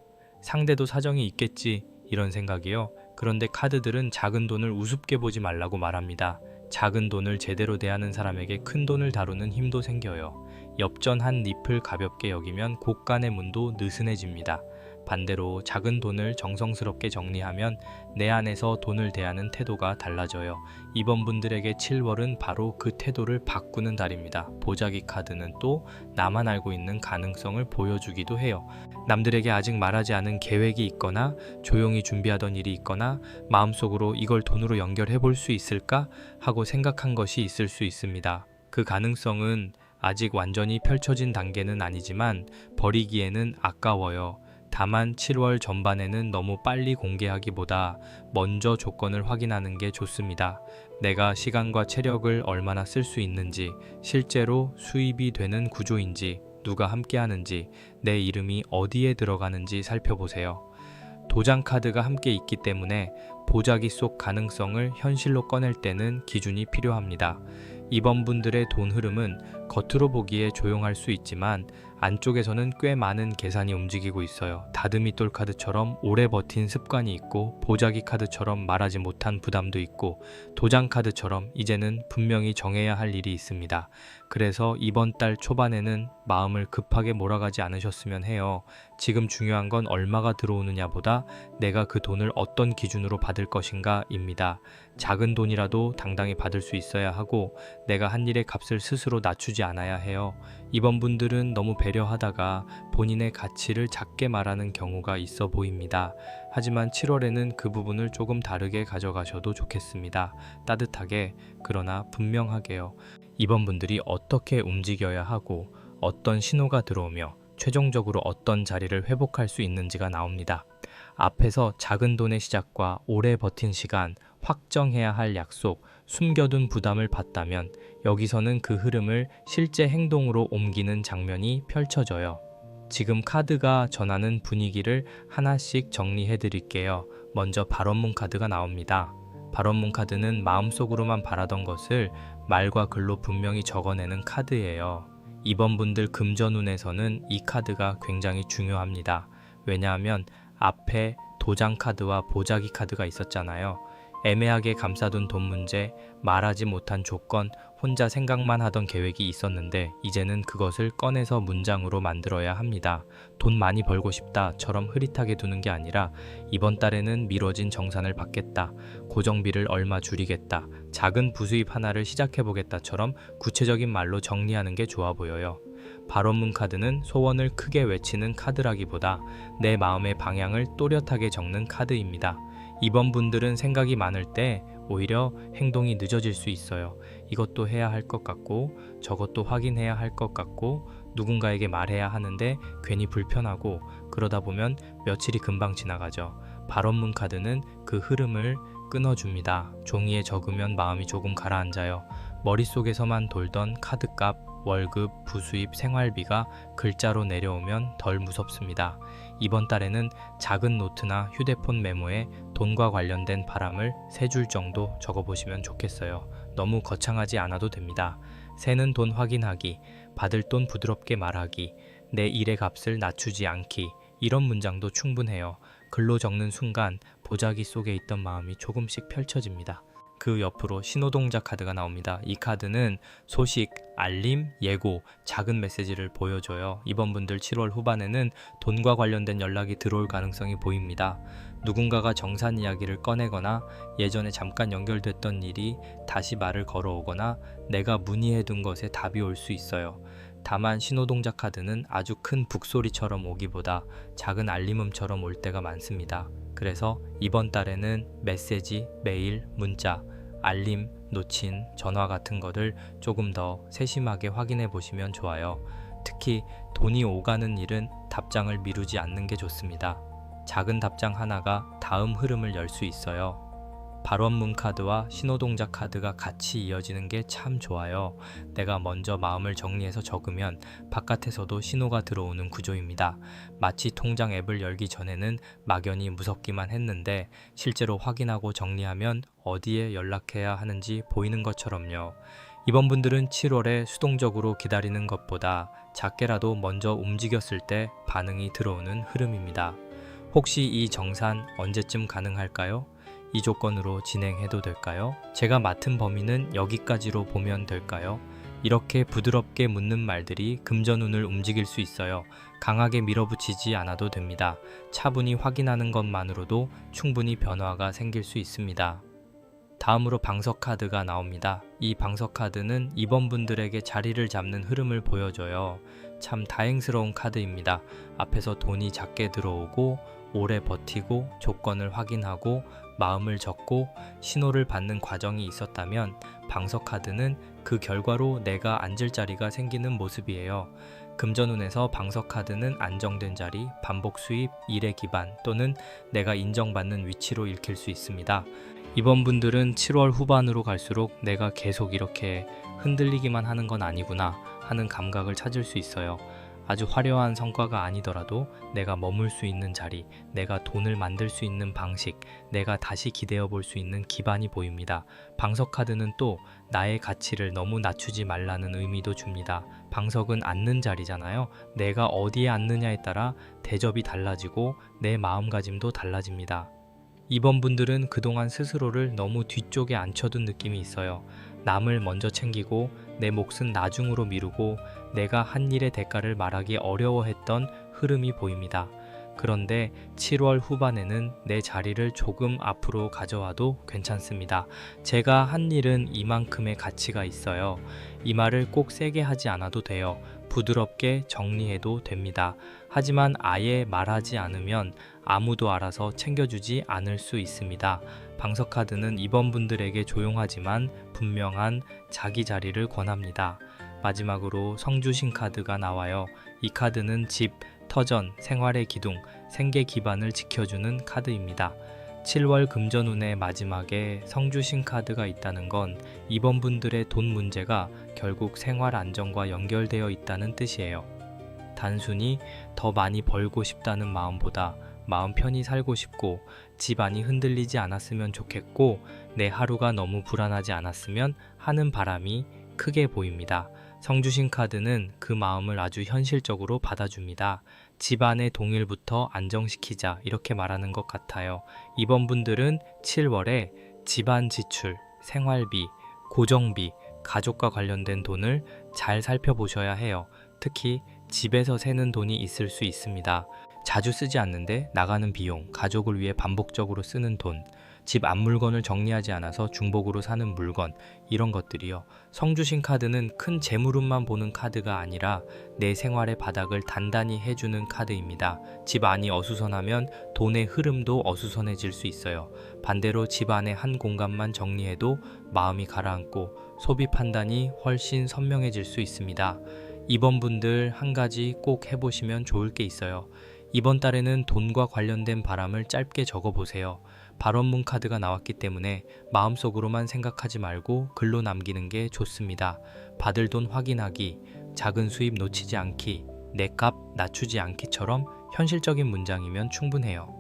상대도 사정이 있겠지 이런 생각이요. 그런데 카드들은 작은 돈을 우습게 보지 말라고 말합니다. 작은 돈을 제대로 대하는 사람에게 큰 돈을 다루는 힘도 생겨요. 엽전 한 잎을 가볍게 여기면 곳간의 문도 느슨해집니다. 반대로 작은 돈을 정성스럽게 정리하면 내 안에서 돈을 대하는 태도가 달라져요. 이번 분들에게 7월은 바로 그 태도를 바꾸는 달입니다. 보자기 카드는 또 나만 알고 있는 가능성을 보여주기도 해요. 남들에게 아직 말하지 않은 계획이 있거나 조용히 준비하던 일이 있거나 마음속으로 이걸 돈으로 연결해 볼 수 있을까 하고 생각한 것이 있을 수 있습니다. 그 가능성은 아직 완전히 펼쳐진 단계는 아니지만 버리기에는 아까워요. 다만 7월 전반에는 너무 빨리 공개하기보다 먼저 조건을 확인하는 게 좋습니다. 내가 시간과 체력을 얼마나 쓸 수 있는지, 실제로 수입이 되는 구조인지, 누가 함께하는지, 내 이름이 어디에 들어가는지 살펴보세요. 도장 카드가 함께 있기 때문에 보자기 속 가능성을 현실로 꺼낼 때는 기준이 필요합니다. 이번 분들의 돈 흐름은 겉으로 보기에 조용할 수 있지만 안쪽에서는 꽤 많은 계산이 움직이고 있어요. 다듬이돌 카드처럼 오래 버틴 습관이 있고 보자기 카드처럼 말하지 못한 부담도 있고 도장 카드처럼 이제는 분명히 정해야 할 일이 있습니다. 그래서 이번 달 초반에는 마음을 급하게 몰아가지 않으셨으면 해요. 지금 중요한 건 얼마가 들어오느냐보다 내가 그 돈을 어떤 기준으로 받을 것인가 입니다. 작은 돈이라도 당당히 받을 수 있어야 하고 내가 한 일의 값을 스스로 낮추지 않아야 해요. 이번 분들은 너무 배려하다가 본인의 가치를 작게 말하는 경우가 있어 보입니다. 하지만 7월에는 그 부분을 조금 다르게 가져가셔도 좋겠습니다. 따뜻하게, 그러나 분명하게요. 이번 분들이 어떻게 움직여야 하고 어떤 신호가 들어오며 최종적으로 어떤 자리를 회복할 수 있는지가 나옵니다. 앞에서 작은 돈의 시작과 오래 버틴 시간, 확정해야 할 약속, 숨겨둔 부담을 봤다면 여기서는 그 흐름을 실제 행동으로 옮기는 장면이 펼쳐져요. 지금 카드가 전하는 분위기를 하나씩 정리해 드릴게요. 먼저 발언문 카드가 나옵니다. 발언문 카드는 마음속으로만 바라던 것을 말과 글로 분명히 적어내는 카드예요. 이번 분들 금전운에서는 이 카드가 굉장히 중요합니다. 왜냐하면 앞에 도장 카드와 보자기 카드가 있었잖아요. 애매하게 감싸둔 돈 문제, 말하지 못한 조건, 혼자 생각만 하던 계획이 있었는데 이제는 그것을 꺼내서 문장으로 만들어야 합니다. 돈 많이 벌고 싶다처럼 흐릿하게 두는 게 아니라 이번 달에는 미뤄진 정산을 받겠다, 고정비를 얼마 줄이겠다, 작은 부수입 하나를 시작해보겠다처럼 구체적인 말로 정리하는 게 좋아 보여요. 발언문 카드는 소원을 크게 외치는 카드라기보다 내 마음의 방향을 또렷하게 적는 카드입니다. 이번 분들은 생각이 많을 때 오히려 행동이 늦어질 수 있어요. 이것도 해야 할 것 같고 저것도 확인해야 할 것 같고 누군가에게 말해야 하는데 괜히 불편하고 그러다 보면 며칠이 금방 지나가죠. 발언문 카드는 그 흐름을 끊어줍니다. 종이에 적으면 마음이 조금 가라앉아요. 머릿속에서만 돌던 카드값, 월급, 부수입, 생활비가 글자로 내려오면 덜 무섭습니다. 이번 달에는 작은 노트나 휴대폰 메모에 돈과 관련된 바람을 3줄 정도 적어보시면 좋겠어요. 너무 거창하지 않아도 됩니다. 새는 돈 확인하기, 받을 돈 부드럽게 말하기, 내 일의 값을 낮추지 않기, 이런 문장도 충분해요. 글로 적는 순간 보자기 속에 있던 마음이 조금씩 펼쳐집니다. 그 옆으로 신호동작 카드가 나옵니다. 이 카드는 소식, 알림, 예고, 작은 메시지를 보여줘요. 이번 분들 7월 후반에는 돈과 관련된 연락이 들어올 가능성이 보입니다. 누군가가 정산 이야기를 꺼내거나 예전에 잠깐 연결됐던 일이 다시 말을 걸어오거나 내가 문의해둔 것에 답이 올 수 있어요. 다만 신호동작 카드는 아주 큰 북소리처럼 오기보다 작은 알림음처럼 올 때가 많습니다. 그래서 이번 달에는 메시지, 메일, 문자, 알림, 놓친, 전화 같은 것을 조금 더 세심하게 확인해 보시면 좋아요. 특히 돈이 오가는 일은 답장을 미루지 않는 게 좋습니다. 작은 답장 하나가 다음 흐름을 열 수 있어요. 발언문 카드와 신호동작 카드가 같이 이어지는 게 참 좋아요. 내가 먼저 마음을 정리해서 적으면 바깥에서도 신호가 들어오는 구조입니다. 마치 통장 앱을 열기 전에는 막연히 무섭기만 했는데 실제로 확인하고 정리하면 어디에 연락해야 하는지 보이는 것처럼요. 이번 분들은 7월에 수동적으로 기다리는 것보다 작게라도 먼저 움직였을 때 반응이 들어오는 흐름입니다. 혹시 이 정산 언제쯤 가능할까요? 이 조건으로 진행해도 될까요? 제가 맡은 범위는 여기까지로 보면 될까요? 이렇게 부드럽게 묻는 말들이 금전운을 움직일 수 있어요. 강하게 밀어붙이지 않아도 됩니다. 차분히 확인하는 것만으로도 충분히 변화가 생길 수 있습니다. 다음으로 방석 카드가 나옵니다. 이 방석 카드는 이번 분들에게 자리를 잡는 흐름을 보여줘요. 참 다행스러운 카드입니다. 앞에서 돈이 작게 들어오고 오래 버티고 조건을 확인하고 마음을 접고 신호를 받는 과정이 있었다면 방석 카드는 그 결과로 내가 앉을 자리가 생기는 모습이에요. 금전운에서 방석 카드는 안정된 자리, 반복 수입, 일의 기반 또는 내가 인정받는 위치로 읽힐 수 있습니다. 이번 분들은 7월 후반으로 갈수록 내가 계속 이렇게 흔들리기만 하는 건 아니구나 하는 감각을 찾을 수 있어요. 아주 화려한 성과가 아니더라도 내가 머물 수 있는 자리, 내가 돈을 만들 수 있는 방식, 내가 다시 기대어 볼 수 있는 기반이 보입니다. 방석 카드는 또 나의 가치를 너무 낮추지 말라는 의미도 줍니다. 방석은 앉는 자리잖아요. 내가 어디에 앉느냐에 따라 대접이 달라지고 내 마음가짐도 달라집니다. 이번 분들은 그동안 스스로를 너무 뒤쪽에 앉혀둔 느낌이 있어요. 남을 먼저 챙기고 내 몫은 나중으로 미루고 내가 한 일의 대가를 말하기 어려워했던 흐름이 보입니다. 그런데 7월 후반에는 내 자리를 조금 앞으로 가져와도 괜찮습니다. 제가 한 일은 이만큼의 가치가 있어요. 이 말을 꼭 세게 하지 않아도 돼요. 부드럽게 정리해도 됩니다. 하지만 아예 말하지 않으면 아무도 알아서 챙겨주지 않을 수 있습니다. 방석 카드는 이번 분들에게 조용하지만 분명한 자기 자리를 권합니다. 마지막으로 성주신 카드가 나와요. 이 카드는 집, 터전, 생활의 기둥, 생계 기반을 지켜주는 카드입니다. 7월 금전운의 마지막에 성주신 카드가 있다는 건 이번 분들의 돈 문제가 결국 생활 안정과 연결되어 있다는 뜻이에요. 단순히 더 많이 벌고 싶다는 마음보다 마음 편히 살고 싶고 집안이 흔들리지 않았으면 좋겠고 내 하루가 너무 불안하지 않았으면 하는 바람이 크게 보입니다. 성주신 카드는 그 마음을 아주 현실적으로 받아줍니다. 집안의 동일부터 안정시키자 이렇게 말하는 것 같아요. 이번 분들은 7월에 집안 지출, 생활비, 고정비, 가족과 관련된 돈을 잘 살펴보셔야 해요. 특히 집에서 새는 돈이 있을 수 있습니다. 자주 쓰지 않는데 나가는 비용, 가족을 위해 반복적으로 쓰는 돈, 집 앞물건을 정리하지 않아서 중복으로 사는 물건, 이런 것들이요. 성주신 카드는 큰 재물운만 보는 카드가 아니라 내 생활의 바닥을 단단히 해주는 카드입니다. 집 안이 어수선하면 돈의 흐름도 어수선해질 수 있어요. 반대로 집 안의 한 공간만 정리해도 마음이 가라앉고 소비 판단이 훨씬 선명해질 수 있습니다. 이번 분들 한 가지 꼭 해보시면 좋을 게 있어요. 이번 달에는 돈과 관련된 바람을 짧게 적어보세요. 발언문 카드가 나왔기 때문에 마음속으로만 생각하지 말고 글로 남기는 게 좋습니다. 받을 돈 확인하기, 작은 수입 놓치지 않기, 내 값 낮추지 않기처럼 현실적인 문장이면 충분해요.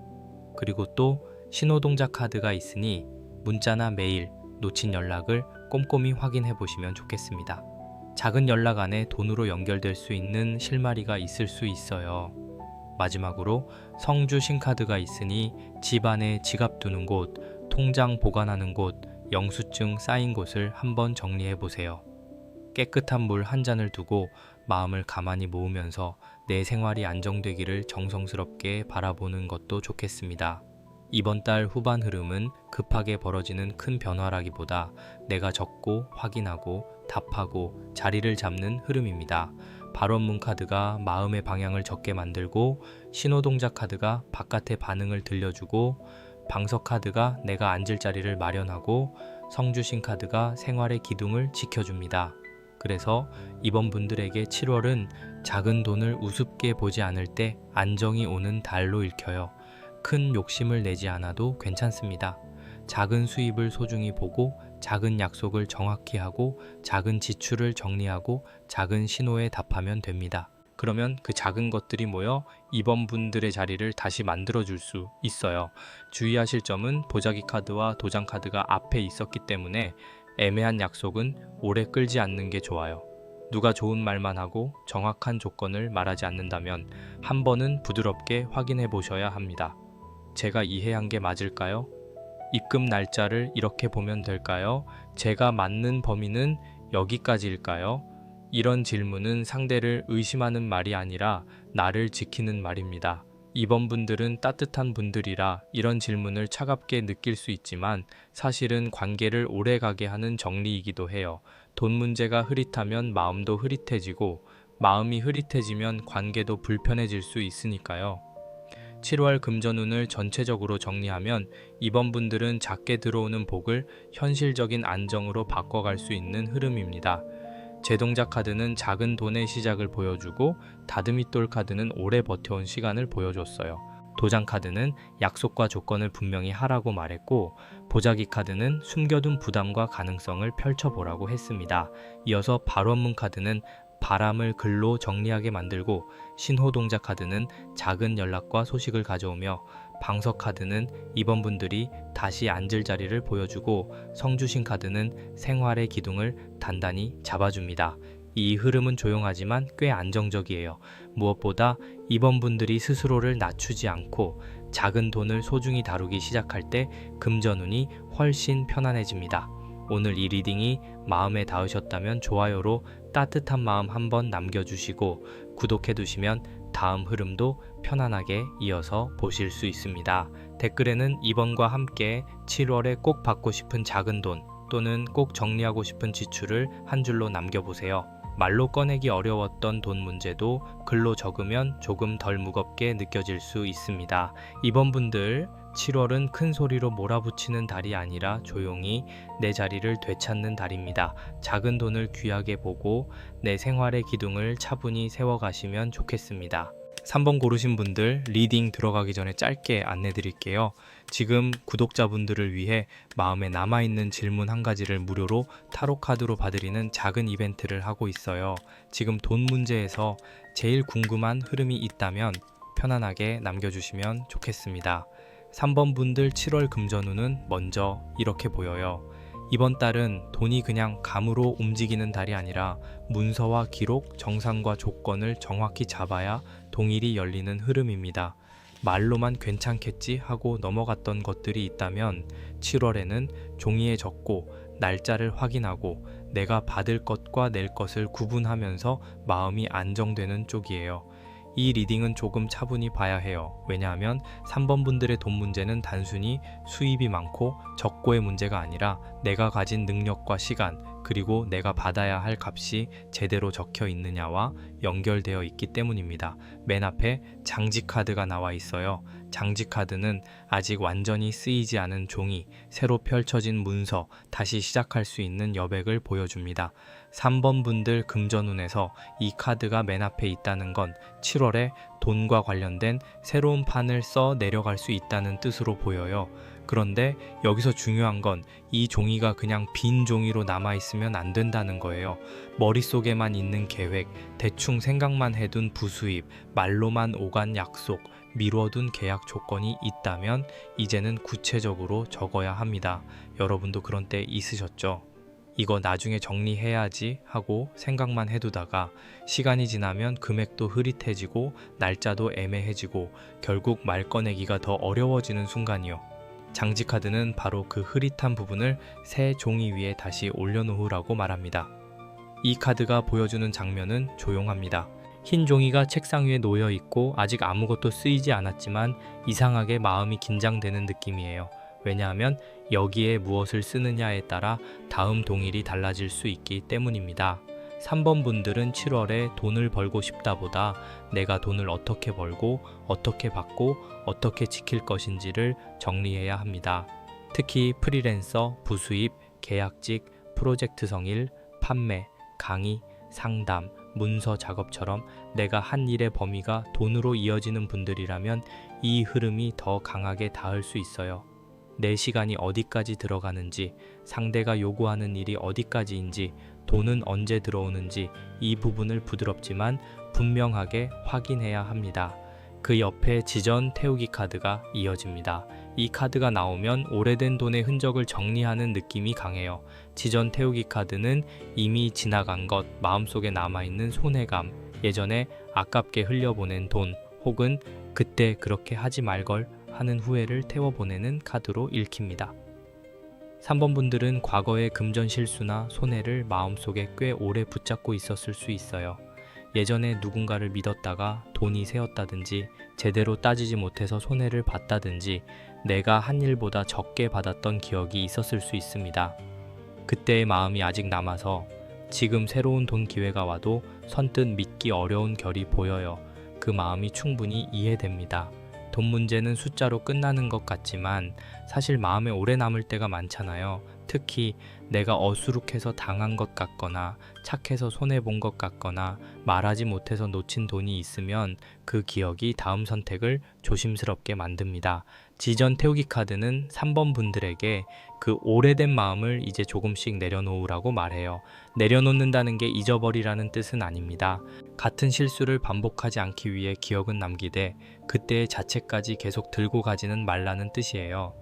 그리고 또 신호동작 카드가 있으니 문자나 메일, 놓친 연락을 꼼꼼히 확인해 보시면 좋겠습니다. 작은 연락 안에 돈으로 연결될 수 있는 실마리가 있을 수 있어요. 마지막으로 성주신 카드가 있으니 집안에 지갑 두는 곳, 통장 보관하는 곳, 영수증 쌓인 곳을 한번 정리해 보세요. 깨끗한 물 한 잔을 두고 마음을 가만히 모으면서 내 생활이 안정되기를 정성스럽게 바라보는 것도 좋겠습니다. 이번 달 후반 흐름은 급하게 벌어지는 큰 변화라기보다 내가 적고 확인하고 답하고 자리를 잡는 흐름입니다. 발언문 카드가 마음의 방향을 적게 만들고 신호동작 카드가 바깥의 반응을 들려주고 방석 카드가 내가 앉을 자리를 마련하고 성주신 카드가 생활의 기둥을 지켜줍니다. 그래서 이번 분들에게 7월은 작은 돈을 우습게 보지 않을 때 안정이 오는 달로 읽혀요. 큰 욕심을 내지 않아도 괜찮습니다. 작은 수입을 소중히 보고 작은 약속을 정확히 하고 작은 지출을 정리하고 작은 신호에 답하면 됩니다. 그러면 그 작은 것들이 모여 이번 분들의 자리를 다시 만들어줄 수 있어요. 주의하실 점은 보자기 카드와 도장 카드가 앞에 있었기 때문에 애매한 약속은 오래 끌지 않는 게 좋아요. 누가 좋은 말만 하고 정확한 조건을 말하지 않는다면 한 번은 부드럽게 확인해 보셔야 합니다. 제가 이해한 게 맞을까요? 입금 날짜를 이렇게 보면 될까요? 제가 맞는 범위는 여기까지일까요? 이런 질문은 상대를 의심하는 말이 아니라 나를 지키는 말입니다. 이번 분들은 따뜻한 분들이라 이런 질문을 차갑게 느낄 수 있지만 사실은 관계를 오래가게 하는 정리이기도 해요. 돈 문제가 흐릿하면 마음도 흐릿해지고 마음이 흐릿해지면 관계도 불편해질 수 있으니까요. 7월 금전운을 전체적으로 정리하면 이번 분들은 작게 들어오는 복을 현실적인 안정으로 바꿔갈 수 있는 흐름입니다. 제동작 카드는 작은 돈의 시작을 보여주고 다듬이돌 카드는 오래 버텨온 시간을 보여줬어요. 도장 카드는 약속과 조건을 분명히 하라고 말했고 보자기 카드는 숨겨둔 부담과 가능성을 펼쳐보라고 했습니다. 이어서 발원문 카드는 바람을 글로 정리하게 만들고 신호동작 카드는 작은 연락과 소식을 가져오며 방석 카드는 이번 분들이 다시 앉을 자리를 보여주고 성주신 카드는 생활의 기둥을 단단히 잡아줍니다. 이 흐름은 조용하지만 꽤 안정적이에요. 무엇보다 이번 분들이 스스로를 낮추지 않고 작은 돈을 소중히 다루기 시작할 때 금전운이 훨씬 편안해집니다. 오늘 이 리딩이 마음에 닿으셨다면 좋아요로 따뜻한 마음 한번 남겨주시고 구독해두시면 다음 흐름도 편안하게 이어서 보실 수 있습니다. 댓글에는 이번과 함께 7월에 꼭 받고 싶은 작은 돈 또는 꼭 정리하고 싶은 지출을 한 줄로 남겨보세요. 말로 꺼내기 어려웠던 돈 문제도 글로 적으면 조금 덜 무겁게 느껴질 수 있습니다. 이번 분들 7월은 큰 소리로 몰아붙이는 달이 아니라 조용히 내 자리를 되찾는 달입니다. 작은 돈을 귀하게 보고 내 생활의 기둥을 차분히 세워가시면 좋겠습니다. 3번 고르신 분들 리딩 들어가기 전에 짧게 안내 드릴게요. 지금 구독자분들을 위해 마음에 남아있는 질문 한 가지를 무료로 타로 카드로 봐드리는 작은 이벤트를 하고 있어요. 지금 돈 문제에서 제일 궁금한 흐름이 있다면 편안하게 남겨주시면 좋겠습니다. 3번 분들 7월 금전운은 먼저 이렇게 보여요. 이번 달은 돈이 그냥 감으로 움직이는 달이 아니라 문서와 기록, 정상과 조건을 정확히 잡아야 동일이 열리는 흐름입니다. 말로만 괜찮겠지 하고 넘어갔던 것들이 있다면 7월에는 종이에 적고 날짜를 확인하고 내가 받을 것과 낼 것을 구분하면서 마음이 안정되는 쪽이에요. 이 리딩은 조금 차분히 봐야 해요. 왜냐하면 3번 분들의 돈 문제는 단순히 수입이 많고 적고의 문제가 아니라 내가 가진 능력과 시간 그리고 내가 받아야 할 값이 제대로 적혀 있느냐와 연결되어 있기 때문입니다. 맨 앞에 장지 카드가 나와 있어요. 장지 카드는 아직 완전히 쓰이지 않은 종이, 새로 펼쳐진 문서, 다시 시작할 수 있는 여백을 보여줍니다. 3번 분들 금전운에서 이 카드가 맨 앞에 있다는 건 7월에 돈과 관련된 새로운 판을 써 내려갈 수 있다는 뜻으로 보여요. 그런데 여기서 중요한 건 이 종이가 그냥 빈 종이로 남아있으면 안 된다는 거예요. 머릿속에만 있는 계획, 대충 생각만 해둔 부수입, 말로만 오간 약속, 미뤄둔 계약 조건이 있다면 이제는 구체적으로 적어야 합니다. 여러분도 그런 때 있으셨죠? 이거 나중에 정리해야지 하고 생각만 해두다가 시간이 지나면 금액도 흐릿해지고 날짜도 애매해지고 결국 말 꺼내기가 더 어려워지는 순간이요. 장지 카드는 바로 그 흐릿한 부분을 새 종이 위에 다시 올려놓으라고 말합니다. 이 카드가 보여주는 장면은 조용합니다. 흰 종이가 책상 위에 놓여 있고 아직 아무것도 쓰이지 않았지만 이상하게 마음이 긴장되는 느낌이에요. 왜냐하면 여기에 무엇을 쓰느냐에 따라 다음 동일이 달라질 수 있기 때문입니다. 3번 분들은 7월에 돈을 벌고 싶다보다 내가 돈을 어떻게 벌고 어떻게 받고 어떻게 지킬 것인지를 정리해야 합니다. 특히 프리랜서, 부수입, 계약직, 프로젝트 성일, 판매, 강의, 상담, 문서 작업처럼 내가 한 일의 범위가 돈으로 이어지는 분들이라면 이 흐름이 더 강하게 닿을 수 있어요. 내 시간이 어디까지 들어가는지, 상대가 요구하는 일이 어디까지인지, 돈은 언제 들어오는지 이 부분을 부드럽지만 분명하게 확인해야 합니다. 그 옆에 지전 태우기 카드가 이어집니다. 이 카드가 나오면 오래된 돈의 흔적을 정리하는 느낌이 강해요. 지전 태우기 카드는 이미 지나간 것, 마음속에 남아있는 손해감, 예전에 아깝게 흘려보낸 돈, 혹은 그때 그렇게 하지 말걸 하는 후회를 태워보내는 카드로 읽힙니다. 3번 분들은 과거의 금전 실수나 손해를 마음속에 꽤 오래 붙잡고 있었을 수 있어요. 예전에 누군가를 믿었다가 돈이 새었다든지 제대로 따지지 못해서 손해를 봤다든지 내가 한 일보다 적게 받았던 기억이 있었을 수 있습니다. 그때의 마음이 아직 남아서 지금 새로운 돈 기회가 와도 선뜻 믿기 어려운 결이 보여요. 그 마음이 충분히 이해됩니다. 돈 문제는 숫자로 끝나는 것 같지만 사실 마음에 오래 남을 때가 많잖아요. 특히 내가 어수룩해서 당한 것 같거나 착해서 손해본 것 같거나 말하지 못해서 놓친 돈이 있으면 그 기억이 다음 선택을 조심스럽게 만듭니다. 지전 태우기 카드는 3번 분들에게 그 오래된 마음을 이제 조금씩 내려놓으라고 말해요. 내려놓는다는 게 잊어버리라는 뜻은 아닙니다. 같은 실수를 반복하지 않기 위해 기억은 남기되 그때의 자체까지 계속 들고 가지는 말라는 뜻이에요.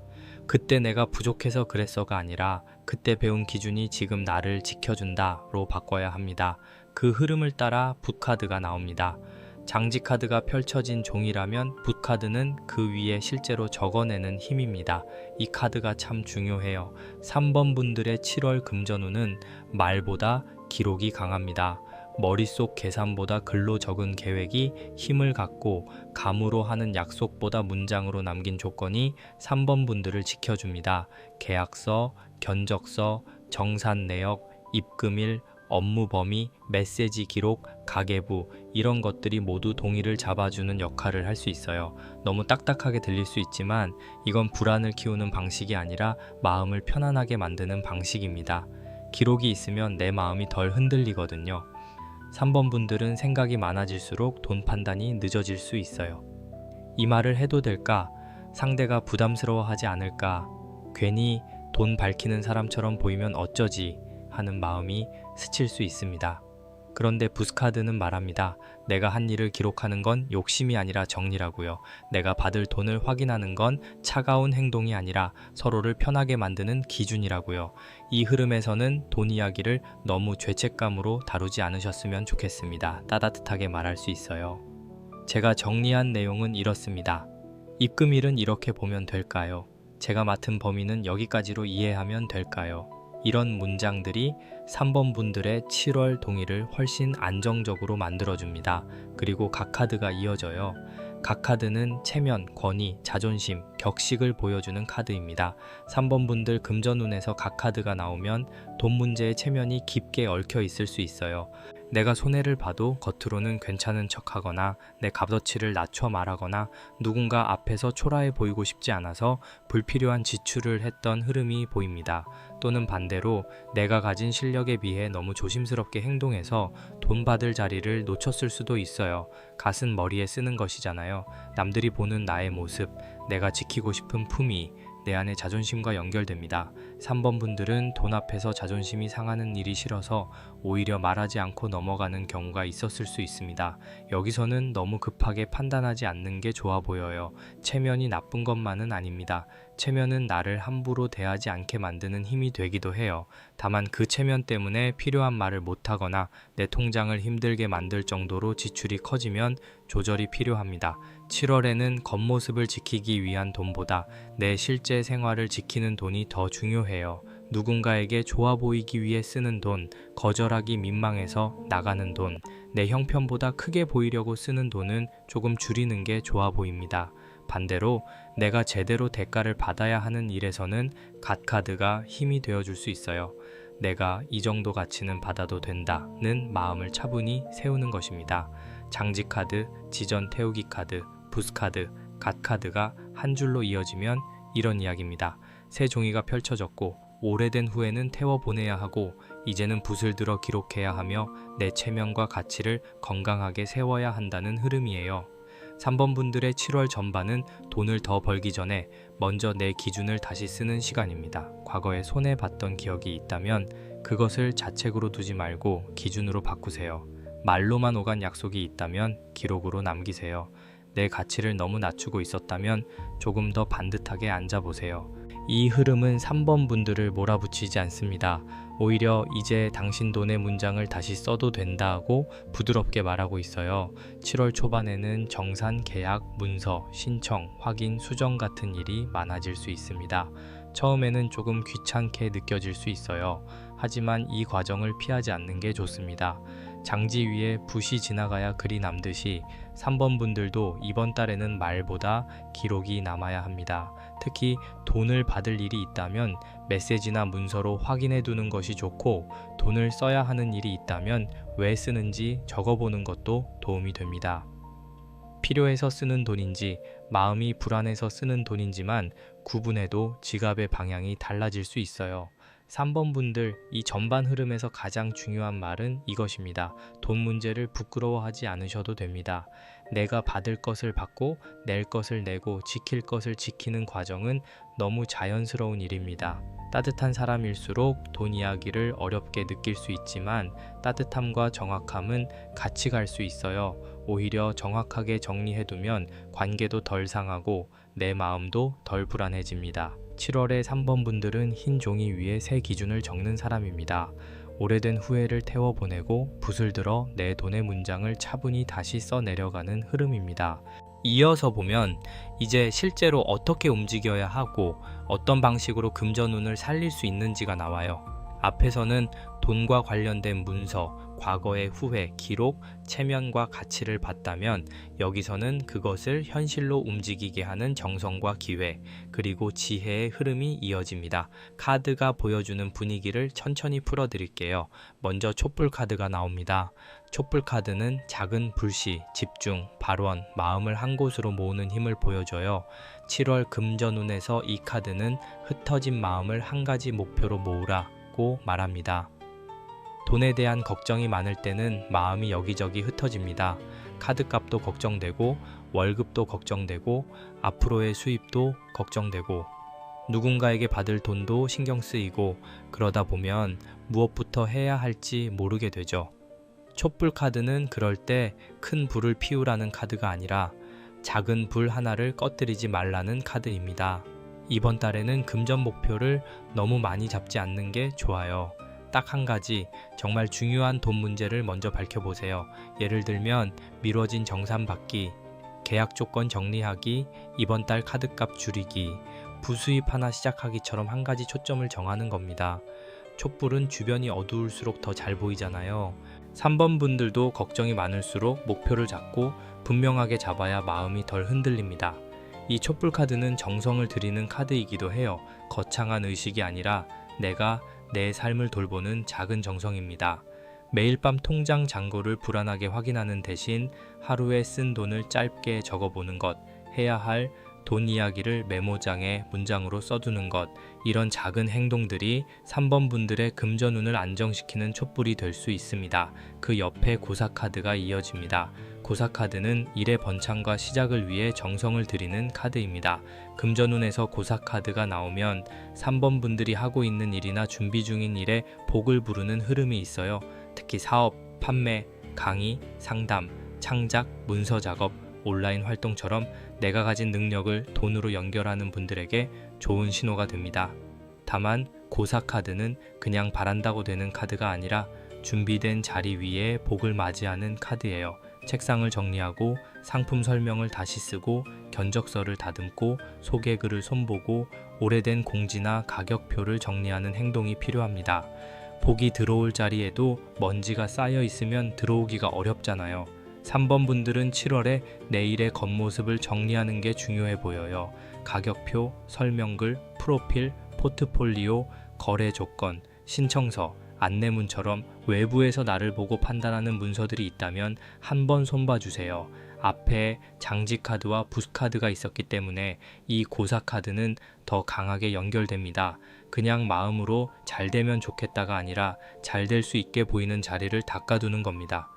그때 내가 부족해서 그랬어가 아니라 그때 배운 기준이 지금 나를 지켜준다로 바꿔야 합니다. 그 흐름을 따라 붓카드가 나옵니다. 장지카드가 펼쳐진 종이라면 붓카드는 그 위에 실제로 적어내는 힘입니다. 이 카드가 참 중요해요. 3번 분들의 7월 금전운은 말보다 기록이 강합니다. 머릿속 계산보다 글로 적은 계획이 힘을 갖고 감으로 하는 약속보다 문장으로 남긴 조건이 3번 분들을 지켜줍니다. 계약서, 견적서, 정산 내역, 입금일, 업무 범위, 메시지 기록, 가계부 이런 것들이 모두 동의를 잡아주는 역할을 할 수 있어요. 너무 딱딱하게 들릴 수 있지만 이건 불안을 키우는 방식이 아니라 마음을 편안하게 만드는 방식입니다. 기록이 있으면 내 마음이 덜 흔들리거든요. 3번 분들은 생각이 많아질수록 돈 판단이 늦어질 수 있어요. 이 말을 해도 될까? 상대가 부담스러워하지 않을까? 괜히 돈 밝히는 사람처럼 보이면 어쩌지? 하는 마음이 스칠 수 있습니다. 그런데 부스카드는 말합니다. 내가 한 일을 기록하는 건 욕심이 아니라 정리라고요. 내가 받을 돈을 확인하는 건 차가운 행동이 아니라 서로를 편하게 만드는 기준이라고요. 이 흐름에서는 돈 이야기를 너무 죄책감으로 다루지 않으셨으면 좋겠습니다. 따뜻하게 말할 수 있어요. 제가 정리한 내용은 이렇습니다. 입금일은 이렇게 보면 될까요? 제가 맡은 범위는 여기까지로 이해하면 될까요? 이런 문장들이 3번 분들의 7월 동의를 훨씬 안정적으로 만들어줍니다. 그리고 각 카드가 이어져요. 각 카드는 체면, 권위, 자존심, 격식을 보여주는 카드입니다. 3번 분들 금전운에서 각 카드가 나오면 돈 문제의 체면이 깊게 얽혀 있을 수 있어요. 내가 손해를 봐도 겉으로는 괜찮은 척하거나 내 값어치를 낮춰 말하거나 누군가 앞에서 초라해 보이고 싶지 않아서 불필요한 지출을 했던 흐름이 보입니다. 또는 반대로 내가 가진 실력에 비해 너무 조심스럽게 행동해서 돈 받을 자리를 놓쳤을 수도 있어요. 갓은 머리에 쓰는 것이잖아요. 남들이 보는 나의 모습, 내가 지키고 싶은 품위, 내 안의 자존심과 연결됩니다. 3번 분들은 돈 앞에서 자존심이 상하는 일이 싫어서 오히려 말하지 않고 넘어가는 경우가 있었을 수 있습니다. 여기서는 너무 급하게 판단하지 않는 게 좋아 보여요. 체면이 나쁜 것만은 아닙니다. 체면은 나를 함부로 대하지 않게 만드는 힘이 되기도 해요. 다만 그 체면 때문에 필요한 말을 못하거나 내 통장을 힘들게 만들 정도로 지출이 커지면 조절이 필요합니다. 7월에는 겉모습을 지키기 위한 돈보다 내 실제 생활을 지키는 돈이 더 중요해요. 누군가에게 좋아 보이기 위해 쓰는 돈, 거절하기 민망해서 나가는 돈, 내 형편보다 크게 보이려고 쓰는 돈은 조금 줄이는 게 좋아 보입니다. 반대로 내가 제대로 대가를 받아야 하는 일에서는 갓 카드가 힘이 되어줄 수 있어요. 내가 이 정도 가치는 받아도 된다는 마음을 차분히 세우는 것입니다. 장지 카드, 지전 태우기 카드, 부스 카드, 갓 카드가 한 줄로 이어지면 이런 이야기입니다. 새 종이가 펼쳐졌고 오래된 후에는 태워보내야 하고 이제는 붓을 들어 기록해야 하며 내 체면과 가치를 건강하게 세워야 한다는 흐름이에요. 3번 분들의 7월 전반은 돈을 더 벌기 전에 먼저 내 기준을 다시 쓰는 시간입니다. 과거에 손해봤던 기억이 있다면 그것을 자책으로 두지 말고 기준으로 바꾸세요. 말로만 오간 약속이 있다면 기록으로 남기세요. 내 가치를 너무 낮추고 있었다면 조금 더 반듯하게 앉아보세요. 이 흐름은 3번 분들을 몰아붙이지 않습니다. 오히려 이제 당신 돈의 문장을 다시 써도 된다 하고 부드럽게 말하고 있어요. 7월 초반에는 정산, 계약, 문서, 신청, 확인, 수정 같은 일이 많아질 수 있습니다. 처음에는 조금 귀찮게 느껴질 수 있어요. 하지만 이 과정을 피하지 않는 게 좋습니다. 장지 위에 붓이 지나가야 글이 남듯이 3번 분들도 이번 달에는 말보다 기록이 남아야 합니다. 특히 돈을 받을 일이 있다면 메시지나 문서로 확인해 두는 것이 좋고, 돈을 써야 하는 일이 있다면 왜 쓰는지 적어보는 것도 도움이 됩니다. 필요해서 쓰는 돈인지 마음이 불안해서 쓰는 돈인지만 구분해도 지갑의 방향이 달라질 수 있어요. 3번 분들, 이 전반 흐름에서 가장 중요한 말은 이것입니다. 돈 문제를 부끄러워하지 않으셔도 됩니다. 내가 받을 것을 받고 낼 것을 내고 지킬 것을 지키는 과정은 너무 자연스러운 일입니다. 따뜻한 사람일수록 돈 이야기를 어렵게 느낄 수 있지만 따뜻함과 정확함은 같이 갈 수 있어요. 오히려 정확하게 정리해두면 관계도 덜 상하고 내 마음도 덜 불안해집니다. 7월에 3번 분들은 흰 종이 위에 새 기준을 적는 사람입니다. 오래된 후회를 태워보내고 붓을 들어 내 돈의 문장을 차분히 다시 써내려가는 흐름입니다. 이어서 보면 이제 실제로 어떻게 움직여야 하고 어떤 방식으로 금전운을 살릴 수 있는지가 나와요. 앞에서는 돈과 관련된 문서, 과거의 후회, 기록, 체면과 가치를 봤다면 여기서는 그것을 현실로 움직이게 하는 정성과 기회, 그리고 지혜의 흐름이 이어집니다. 카드가 보여주는 분위기를 천천히 풀어드릴게요. 먼저 촛불 카드가 나옵니다. 촛불 카드는 작은 불씨, 집중, 발원, 마음을 한 곳으로 모으는 힘을 보여줘요. 7월 금전운에서 이 카드는 흩어진 마음을 한 가지 목표로 모으라고 말합니다. 돈에 대한 걱정이 많을 때는 마음이 여기저기 흩어집니다. 카드값도 걱정되고 월급도 걱정되고 앞으로의 수입도 걱정되고 누군가에게 받을 돈도 신경 쓰이고, 그러다 보면 무엇부터 해야 할지 모르게 되죠. 촛불 카드는 그럴 때 큰 불을 피우라는 카드가 아니라 작은 불 하나를 꺼뜨리지 말라는 카드입니다. 이번 달에는 금전 목표를 너무 많이 잡지 않는 게 좋아요. 딱 한 가지 정말 중요한 돈 문제를 먼저 밝혀보세요. 예를 들면 미뤄진 정산 받기, 계약 조건 정리하기, 이번 달 카드값 줄이기, 부수입 하나 시작하기처럼 한 가지 초점을 정하는 겁니다. 촛불은 주변이 어두울수록 더 잘 보이잖아요. 3번 분들도 걱정이 많을수록 목표를 잡고 분명하게 잡아야 마음이 덜 흔들립니다. 이 촛불 카드는 정성을 들이는 카드이기도 해요. 거창한 의식이 아니라 내가 내 삶을 돌보는 작은 정성입니다. 매일 밤 통장 잔고를 불안하게 확인하는 대신 하루에 쓴 돈을 짧게 적어보는 것, 해야 할 돈 이야기를 메모장에 문장으로 써두는 것, 이런 작은 행동들이 3번 분들의 금전운을 안정시키는 촛불이 될 수 있습니다. 그 옆에 고사카드가 이어집니다. 고사카드는 일의 번창과 시작을 위해 정성을 들이는 카드입니다. 금전운에서 고사카드가 나오면 3번 분들이 하고 있는 일이나 준비 중인 일에 복을 부르는 흐름이 있어요. 특히 사업, 판매, 강의, 상담, 창작, 문서 작업, 온라인 활동처럼 내가 가진 능력을 돈으로 연결하는 분들에게 좋은 신호가 됩니다. 다만 고사카드는 그냥 바란다고 되는 카드가 아니라 준비된 자리 위에 복을 맞이하는 카드예요. 책상을 정리하고 상품 설명을 다시 쓰고 견적서를 다듬고 소개글을 손보고 오래된 공지나 가격표를 정리하는 행동이 필요합니다. 복이 들어올 자리에도 먼지가 쌓여 있으면 들어오기가 어렵잖아요. 3번 분들은 7월에 내일의 겉모습을 정리하는 게 중요해 보여요. 가격표, 설명글, 프로필, 포트폴리오, 거래 조건, 신청서, 안내문처럼 외부에서 나를 보고 판단하는 문서들이 있다면 한번 손봐주세요. 앞에 장지카드와 붓카드가 있었기 때문에 이 고사카드는 더 강하게 연결됩니다. 그냥 마음으로 잘 되면 좋겠다가 아니라 잘 될 수 있게 보이는 자리를 닦아두는 겁니다.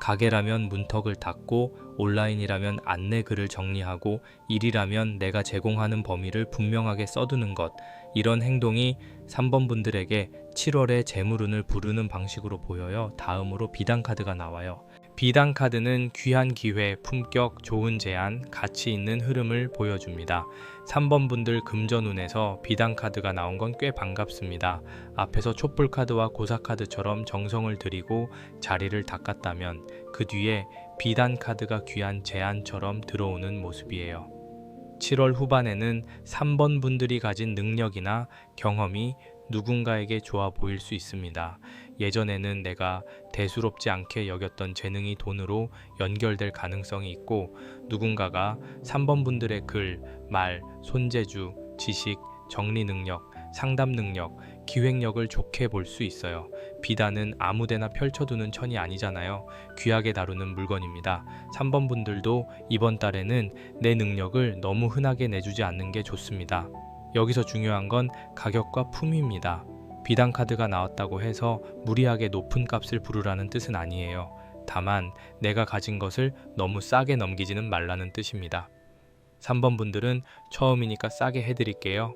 가게라면 문턱을 닫고, 온라인이라면 안내글을 정리하고, 일이라면 내가 제공하는 범위를 분명하게 써두는 것, 이런 행동이 3번 분들에게 7월에 재물운을 부르는 방식으로 보여요. 다음으로 비단카드가 나와요. 비단 카드는 귀한 기회, 품격, 좋은 제안, 가치 있는 흐름을 보여줍니다. 3번 분들 금전운에서 비단 카드가 나온 건 꽤 반갑습니다. 앞에서 촛불 카드와 고사 카드처럼 정성을 들이고 자리를 닦았다면 그 뒤에 비단 카드가 귀한 제안처럼 들어오는 모습이에요. 7월 후반에는 3번 분들이 가진 능력이나 경험이 누군가에게 좋아 보일 수 있습니다. 예전에는 내가 대수롭지 않게 여겼던 재능이 돈으로 연결될 가능성이 있고, 누군가가 3번 분들의 글, 말, 손재주, 지식, 정리 능력, 상담 능력, 기획력을 좋게 볼 수 있어요. 비단은 아무데나 펼쳐두는 천이 아니잖아요. 귀하게 다루는 물건입니다. 3번 분들도 이번 달에는 내 능력을 너무 흔하게 내주지 않는 게 좋습니다. 여기서 중요한 건 가격과 품위입니다. 비단 카드가 나왔다고 해서 무리하게 높은 값을 부르라는 뜻은 아니에요. 다만 내가 가진 것을 너무 싸게 넘기지는 말라는 뜻입니다. 3번 분들은 처음이니까 싸게 해드릴게요.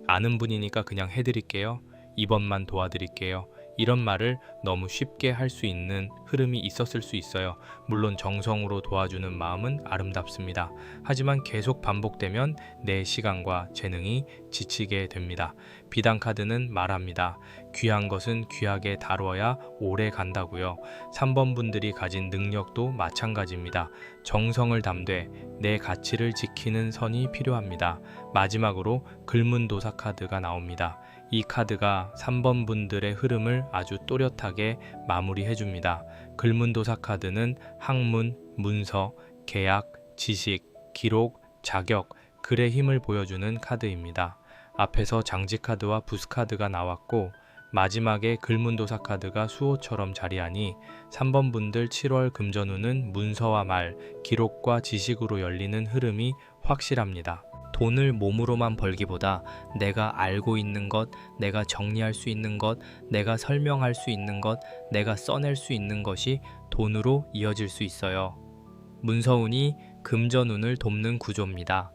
아는 분이니까 그냥 해드릴게요. 이번만 도와드릴게요. 이런 말을 너무 쉽게 할 수 있는 흐름이 있었을 수 있어요. 물론 정성으로 도와주는 마음은 아름답습니다. 하지만 계속 반복되면 내 시간과 재능이 지치게 됩니다. 비단 카드는 말합니다. 귀한 것은 귀하게 다뤄야 오래 간다고요. 3번 분들이 가진 능력도 마찬가지입니다. 정성을 담되 내 가치를 지키는 선이 필요합니다. 마지막으로 글문도사 카드가 나옵니다. 이 카드가 3번 분들의 흐름을 아주 또렷하게 마무리해줍니다. 글문도사 카드는 학문, 문서, 계약, 지식, 기록, 자격, 글의 힘을 보여주는 카드입니다. 앞에서 장지 카드와 부스 카드가 나왔고, 마지막에 글문도사 카드가 수호처럼 자리하니 3번 분들 7월 금전운은 문서와 말, 기록과 지식으로 열리는 흐름이 확실합니다. 돈을 몸으로만 벌기보다 내가 알고 있는 것, 내가 정리할 수 있는 것, 내가 설명할 수 있는 것, 내가 써낼 수 있는 것이 돈으로 이어질 수 있어요. 문서운이 금전운을 돕는 구조입니다.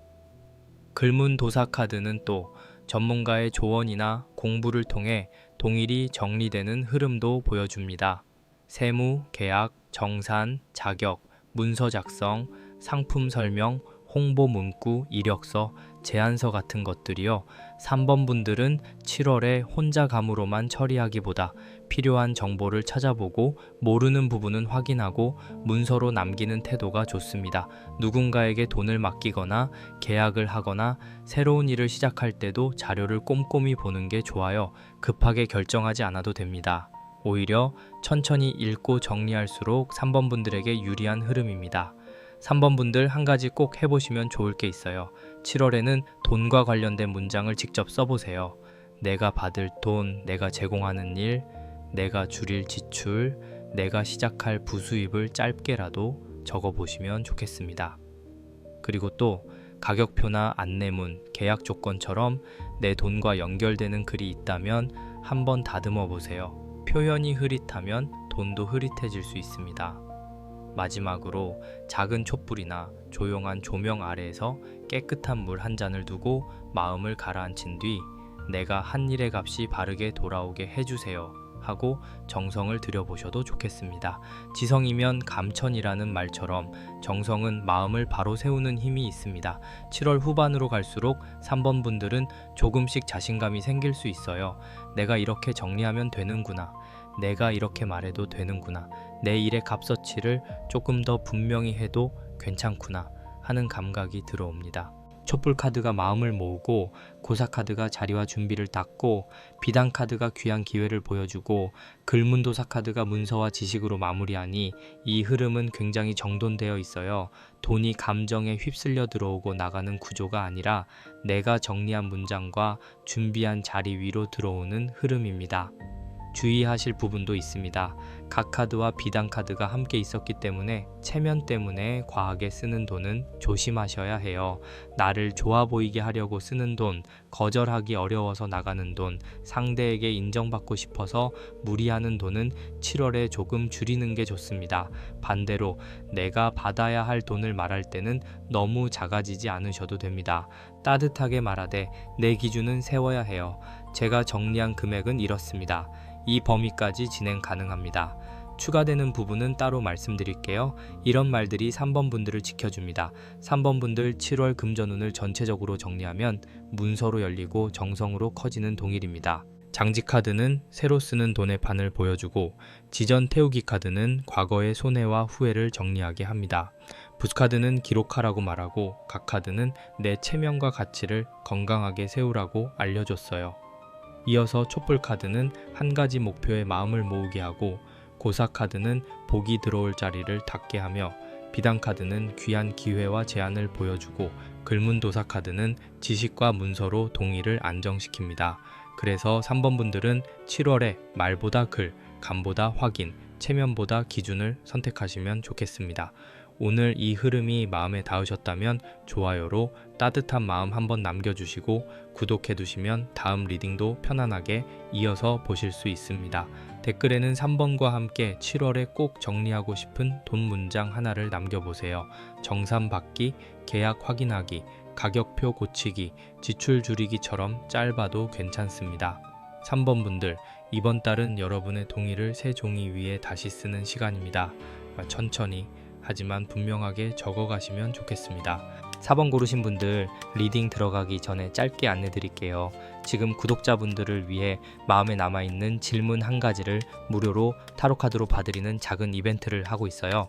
글문도사 카드는 또 전문가의 조언이나 공부를 통해 동일이 정리되는 흐름도 보여줍니다. 세무, 계약, 정산, 자격, 문서 작성, 상품 설명, 홍보 문구, 이력서, 제안서 같은 것들이요. 3번 분들은 7월에 혼자 감으로만 처리하기보다 필요한 정보를 찾아보고 모르는 부분은 확인하고 문서로 남기는 태도가 좋습니다. 누군가에게 돈을 맡기거나 계약을 하거나 새로운 일을 시작할 때도 자료를 꼼꼼히 보는 게 좋아요. 급하게 결정하지 않아도 됩니다. 오히려 천천히 읽고 정리할수록 3번 분들에게 유리한 흐름입니다. 3번 분들 한 가지 꼭 해보시면 좋을 게 있어요. 7월에는 돈과 관련된 문장을 직접 써보세요. 내가 받을 돈, 내가 제공하는 일, 내가 줄일 지출, 내가 시작할 부수입을 짧게라도 적어보시면 좋겠습니다. 그리고 또 가격표나 안내문, 계약 조건처럼 내 돈과 연결되는 글이 있다면 한번 다듬어 보세요. 표현이 흐릿하면 돈도 흐릿해질 수 있습니다. 마지막으로 작은 촛불이나 조용한 조명 아래에서 깨끗한 물 한 잔을 두고 마음을 가라앉힌 뒤 내가 한 일의 값이 바르게 돌아오게 해주세요 하고 정성을 들여보셔도 좋겠습니다. 지성이면 감천이라는 말처럼 정성은 마음을 바로 세우는 힘이 있습니다. 7월 후반으로 갈수록 3번 분들은 조금씩 자신감이 생길 수 있어요. 내가 이렇게 정리하면 되는구나. 내가 이렇게 말해도 되는구나. 내 일의 값어치를 조금 더 분명히 해도 괜찮구나 하는 감각이 들어옵니다. 촛불 카드가 마음을 모으고, 고사 카드가 자리와 준비를 닦고, 비단 카드가 귀한 기회를 보여주고, 글문도사 카드가 문서와 지식으로 마무리하니 이 흐름은 굉장히 정돈되어 있어요. 돈이 감정에 휩쓸려 들어오고 나가는 구조가 아니라 내가 정리한 문장과 준비한 자리 위로 들어오는 흐름입니다. 주의하실 부분도 있습니다. 각 카드와 비단 카드가 함께 있었기 때문에 체면 때문에 과하게 쓰는 돈은 조심하셔야 해요. 나를 좋아 보이게 하려고 쓰는 돈, 거절하기 어려워서 나가는 돈, 상대에게 인정받고 싶어서 무리하는 돈은 7월에 조금 줄이는 게 좋습니다. 반대로 내가 받아야 할 돈을 말할 때는 너무 작아지지 않으셔도 됩니다. 따뜻하게 말하되 내 기준은 세워야 해요. 제가 정리한 금액은 이렇습니다. 이 범위까지 진행 가능합니다. 추가되는 부분은 따로 말씀드릴게요. 이런 말들이 3번 분들을 지켜줍니다. 3번 분들 7월 금전운을 전체적으로 정리하면 문서로 열리고 정성으로 커지는 동일입니다. 장지 카드는 새로 쓰는 돈의 판을 보여주고, 지전 태우기 카드는 과거의 손해와 후회를 정리하게 합니다. 부스카드는 기록하라고 말하고, 각 카드는 내 체면과 가치를 건강하게 세우라고 알려줬어요. 이어서 촛불 카드는 한 가지 목표에 마음을 모으게 하고, 고사 카드는 복이 들어올 자리를 닫게 하며, 비단 카드는 귀한 기회와 제안을 보여주고, 글문도사 카드는 지식과 문서로 동의를 안정시킵니다. 그래서 3번 분들은 7월에 말보다 글, 감보다 확인, 체면보다 기준을 선택하시면 좋겠습니다. 오늘 이 흐름이 마음에 닿으셨다면 좋아요로 따뜻한 마음 한번 남겨주시고, 구독해두시면 다음 리딩도 편안하게 이어서 보실 수 있습니다. 댓글에는 3번과 함께 7월에 꼭 정리하고 싶은 돈 문장 하나를 남겨보세요. 정산 받기, 계약 확인하기, 가격표 고치기, 지출 줄이기처럼 짧아도 괜찮습니다. 3번 분들, 이번 달은 여러분의 동의를 새 종이 위에 다시 쓰는 시간입니다. 천천히 하지만 분명하게 적어가시면 좋겠습니다. 4번 고르신 분들, 리딩 들어가기 전에 짧게 안내 드릴게요. 지금 구독자분들을 위해 마음에 남아있는 질문 한 가지를 무료로 타로카드로 봐드리는 작은 이벤트를 하고 있어요.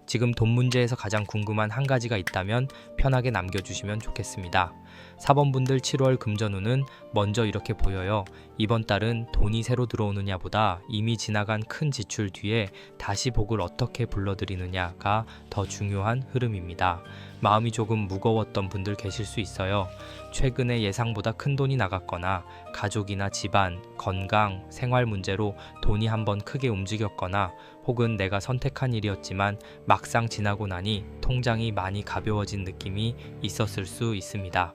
지금 돈 문제에서 가장 궁금한 한 가지가 있다면 편하게 남겨주시면 좋겠습니다. 4번 분들 7월 금전운은 먼저 이렇게 보여요. 이번 달은 돈이 새로 들어오느냐보다 이미 지나간 큰 지출 뒤에 다시 복을 어떻게 불러들이느냐가 더 중요한 흐름입니다. 마음이 조금 무거웠던 분들 계실 수 있어요. 최근에 예상보다 큰 돈이 나갔거나 가족이나 집안, 건강, 생활 문제로 돈이 한번 크게 움직였거나, 혹은 내가 선택한 일이었지만 막상 지나고 나니 통장이 많이 가벼워진 느낌이 있었을 수 있습니다.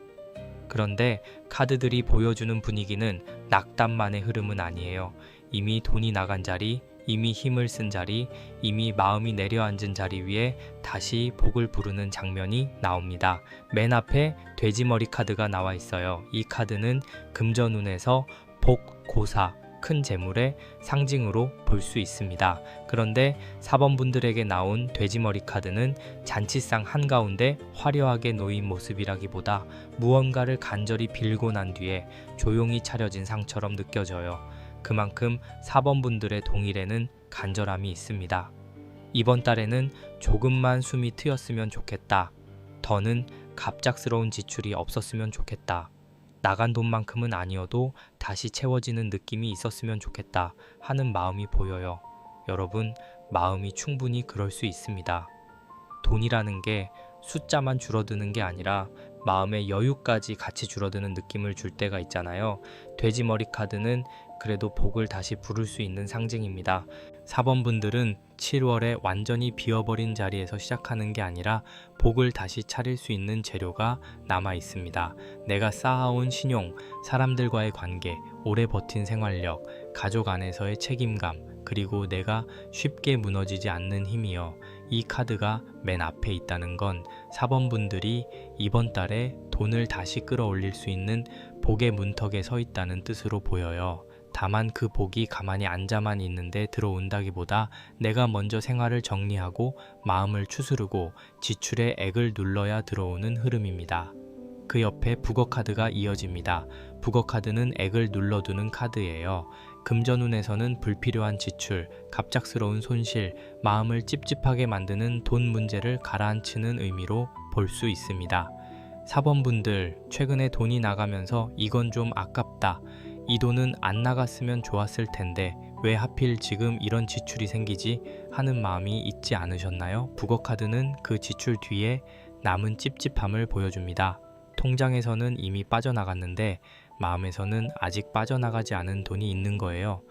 그런데 카드들이 보여주는 분위기는 낙담만의 흐름은 아니에요. 이미 돈이 나간 자리, 이미 힘을 쓴 자리, 이미 마음이 내려앉은 자리 위에 다시 복을 부르는 장면이 나옵니다. 맨 앞에 돼지머리 카드가 나와 있어요. 이 카드는 금전운에서 복, 고사, 큰 재물의 상징으로 볼 수 있습니다. 그런데 4번 분들에게 나온 돼지머리 카드는 잔치상 한가운데 화려하게 놓인 모습이라기보다 무언가를 간절히 빌고 난 뒤에 조용히 차려진 상처럼 느껴져요. 그만큼 4번 분들의 동일에는 간절함이 있습니다. 이번 달에는 조금만 숨이 트였으면 좋겠다. 더는 갑작스러운 지출이 없었으면 좋겠다. 나간 돈만큼은 아니어도 다시 채워지는 느낌이 있었으면 좋겠다 하는 마음이 보여요. 여러분, 마음이 충분히 그럴 수 있습니다. 돈이라는 게 숫자만 줄어드는 게 아니라 마음의 여유까지 같이 줄어드는 느낌을 줄 때가 있잖아요. 돼지머리 카드는 그래도 복을 다시 부를 수 있는 상징입니다. 4번 분들은 7월에 완전히 비어버린 자리에서 시작하는 게 아니라 복을 다시 차릴 수 있는 재료가 남아 있습니다. 내가 쌓아온 신용, 사람들과의 관계, 오래 버틴 생활력, 가족 안에서의 책임감, 그리고 내가 쉽게 무너지지 않는 힘이요. 이 카드가 맨 앞에 있다는 건 4번 분들이 이번 달에 돈을 다시 끌어올릴 수 있는 복의 문턱에 서 있다는 뜻으로 보여요. 다만 그 복이 가만히 앉아만 있는데 들어온다기보다 내가 먼저 생활을 정리하고 마음을 추스르고 지출의 액을 눌러야 들어오는 흐름입니다. 그 옆에 북어 카드가 이어집니다. 북어 카드는 액을 눌러두는 카드예요. 금전운에서는 불필요한 지출, 갑작스러운 손실, 마음을 찝찝하게 만드는 돈 문제를 가라앉히는 의미로 볼 수 있습니다. 4번 분들, 최근에 돈이 나가면서 이건 좀 아깝다. 이 돈은 안 나갔으면 좋았을 텐데 왜 하필 지금 이런 지출이 생기지? 하는 마음이 있지 않으셨나요? 북어 카드는 그 지출 뒤에 남은 찝찝함을 보여줍니다. 통장에서는 이미 빠져나갔는데 마음에서는 아직 빠져나가지 않은 돈이 있는 거예요.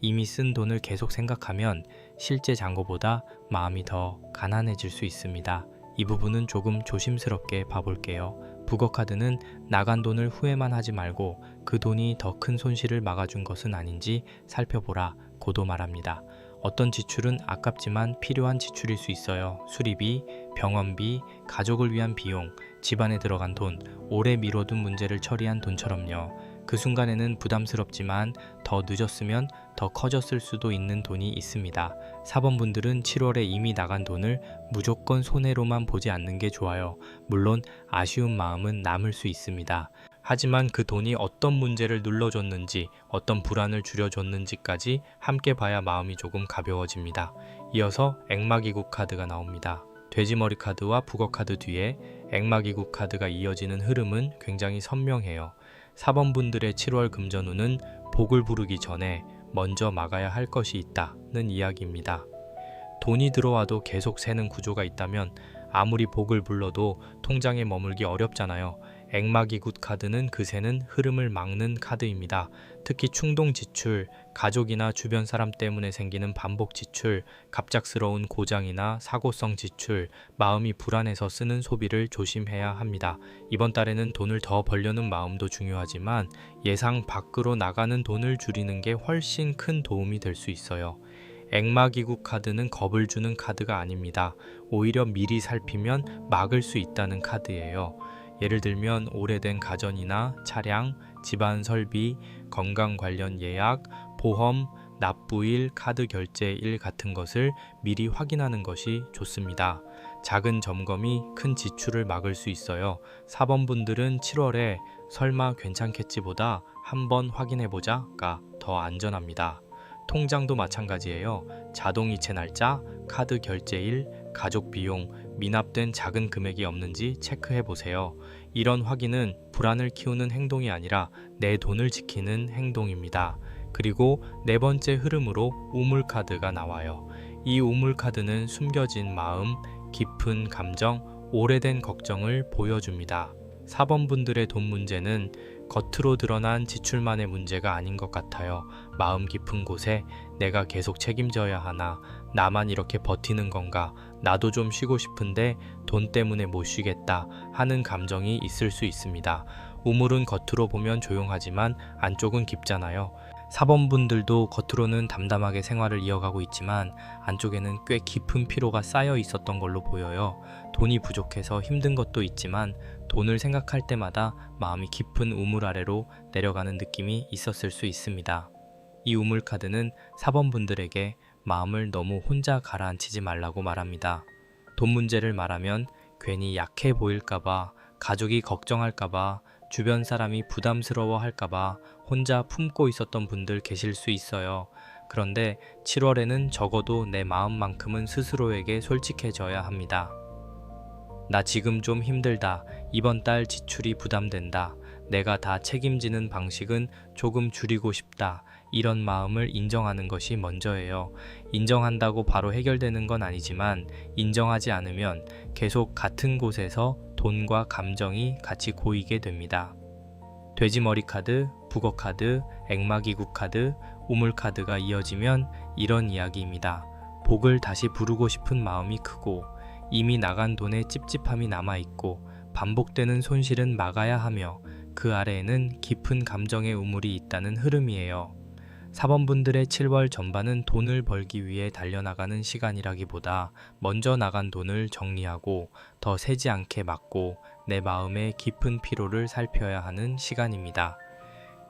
이미 쓴 돈을 계속 생각하면 실제 잔고보다 마음이 더 가난해질 수 있습니다. 이 부분은 조금 조심스럽게 봐볼게요. 북어 카드는 나간 돈을 후회만 하지 말고 그 돈이 더 큰 손실을 막아준 것은 아닌지 살펴보라 고도 말합니다. 어떤 지출은 아깝지만 필요한 지출일 수 있어요. 수리비, 병원비, 가족을 위한 비용, 집안에 들어간 돈, 오래 미뤄둔 문제를 처리한 돈처럼요. 그 순간에는 부담스럽지만 더 늦었으면 더 커졌을 수도 있는 돈이 있습니다. 4번 분들은 7월에 이미 나간 돈을 무조건 손해로만 보지 않는 게 좋아요. 물론 아쉬운 마음은 남을 수 있습니다. 하지만 그 돈이 어떤 문제를 눌러줬는지, 어떤 불안을 줄여줬는지까지 함께 봐야 마음이 조금 가벼워집니다. 이어서 액마기국 카드가 나옵니다. 돼지머리 카드와 북어 카드 뒤에 액마기국 카드가 이어지는 흐름은 굉장히 선명해요. 4번 분들의 7월 금전운은 복을 부르기 전에 먼저 막아야 할 것이 있다는 이야기입니다. 돈이 들어와도 계속 새는 구조가 있다면 아무리 복을 불러도 통장에 머물기 어렵잖아요. 액마기굿 카드는 그 새는 흐름을 막는 카드입니다. 특히 충동 지출, 가족이나 주변 사람 때문에 생기는 반복 지출, 갑작스러운 고장이나 사고성 지출, 마음이 불안해서 쓰는 소비를 조심해야 합니다. 이번 달에는 돈을 더 벌려는 마음도 중요하지만 예상 밖으로 나가는 돈을 줄이는 게 훨씬 큰 도움이 될 수 있어요. 액마기국 카드는 겁을 주는 카드가 아닙니다. 오히려 미리 살피면 막을 수 있다는 카드예요. 예를 들면 오래된 가전이나 차량, 집안 설비, 건강 관련 예약, 보험, 납부일, 카드 결제일 같은 것을 미리 확인하는 것이 좋습니다. 작은 점검이 큰 지출을 막을 수 있어요. 4번 분들은 7월에 설마 괜찮겠지보다 한번 확인해보자가 더 안전합니다. 통장도 마찬가지예요. 자동이체 날짜, 카드 결제일, 가족 비용, 미납된 작은 금액이 없는지 체크해 보세요. 이런 확인은 불안을 키우는 행동이 아니라 내 돈을 지키는 행동입니다. 그리고 네 번째 흐름으로 우물카드가 나와요. 이 우물카드는 숨겨진 마음, 깊은 감정, 오래된 걱정을 보여줍니다. 4번 분들의 돈 문제는 겉으로 드러난 지출만의 문제가 아닌 것 같아요. 마음 깊은 곳에 내가 계속 책임져야 하나, 나만 이렇게 버티는 건가, 나도 좀 쉬고 싶은데 돈 때문에 못 쉬겠다 하는 감정이 있을 수 있습니다. 우물은 겉으로 보면 조용하지만 안쪽은 깊잖아요. 4번 분들도 겉으로는 담담하게 생활을 이어가고 있지만 안쪽에는 꽤 깊은 피로가 쌓여 있었던 걸로 보여요. 돈이 부족해서 힘든 것도 있지만 돈을 생각할 때마다 마음이 깊은 우물 아래로 내려가는 느낌이 있었을 수 있습니다. 이 우물 카드는 4번 분들에게 마음을 너무 혼자 가라앉히지 말라고 말합니다. 돈 문제를 말하면 괜히 약해 보일까봐, 가족이 걱정할까봐, 주변 사람이 부담스러워 할까봐 혼자 품고 있었던 분들 계실 수 있어요. 그런데 7월에는 적어도 내 마음만큼은 스스로에게 솔직해져야 합니다. 나 지금 좀 힘들다. 이번 달 지출이 부담된다. 내가 다 책임지는 방식은 조금 줄이고 싶다. 이런 마음을 인정하는 것이 먼저예요. 인정한다고 바로 해결되는 건 아니지만 인정하지 않으면 계속 같은 곳에서 돈과 감정이 같이 고이게 됩니다. 돼지머리 카드, 북어 카드, 액마기국 카드, 우물 카드가 이어지면 이런 이야기입니다. 복을 다시 부르고 싶은 마음이 크고 이미 나간 돈에 찝찝함이 남아있고 반복되는 손실은 막아야 하며 그 아래에는 깊은 감정의 우물이 있다는 흐름이에요. 4번 분들의 7월 전반은 돈을 벌기 위해 달려나가는 시간이라기보다 먼저 나간 돈을 정리하고 더 새지 않게 막고 내 마음의 깊은 피로를 살펴야 하는 시간입니다.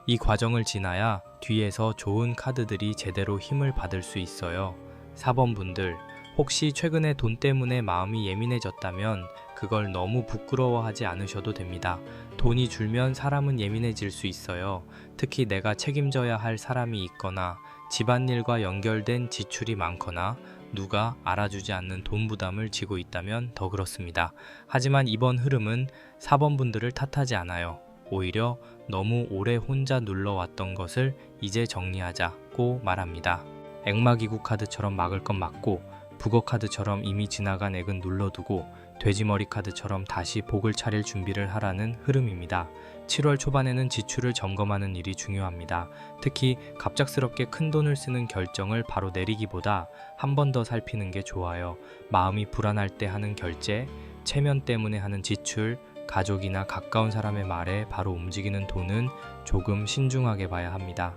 이 과정을 지나야 뒤에서 좋은 카드들이 제대로 힘을 받을 수 있어요. 4번 분들, 혹시 최근에 돈 때문에 마음이 예민해졌다면 그걸 너무 부끄러워하지 않으셔도 됩니다. 돈이 줄면 사람은 예민해질 수 있어요. 특히 내가 책임져야 할 사람이 있거나 집안일과 연결된 지출이 많거나 누가 알아주지 않는 돈 부담을 지고 있다면 더 그렇습니다. 하지만 이번 흐름은 4번 분들을 탓하지 않아요. 오히려 너무 오래 혼자 눌러왔던 것을 이제 정리하자고 말합니다. 액마기국 카드처럼 막을 건 막고 북어 카드처럼 이미 지나간 액은 눌러두고 돼지머리 카드처럼 다시 복을 차릴 준비를 하라는 흐름입니다. 7월 초반에는 지출을 점검하는 일이 중요합니다. 특히 갑작스럽게 큰 돈을 쓰는 결정을 바로 내리기보다 한 번 더 살피는 게 좋아요. 마음이 불안할 때 하는 결제, 체면 때문에 하는 지출, 가족이나 가까운 사람의 말에 바로 움직이는 돈은 조금 신중하게 봐야 합니다.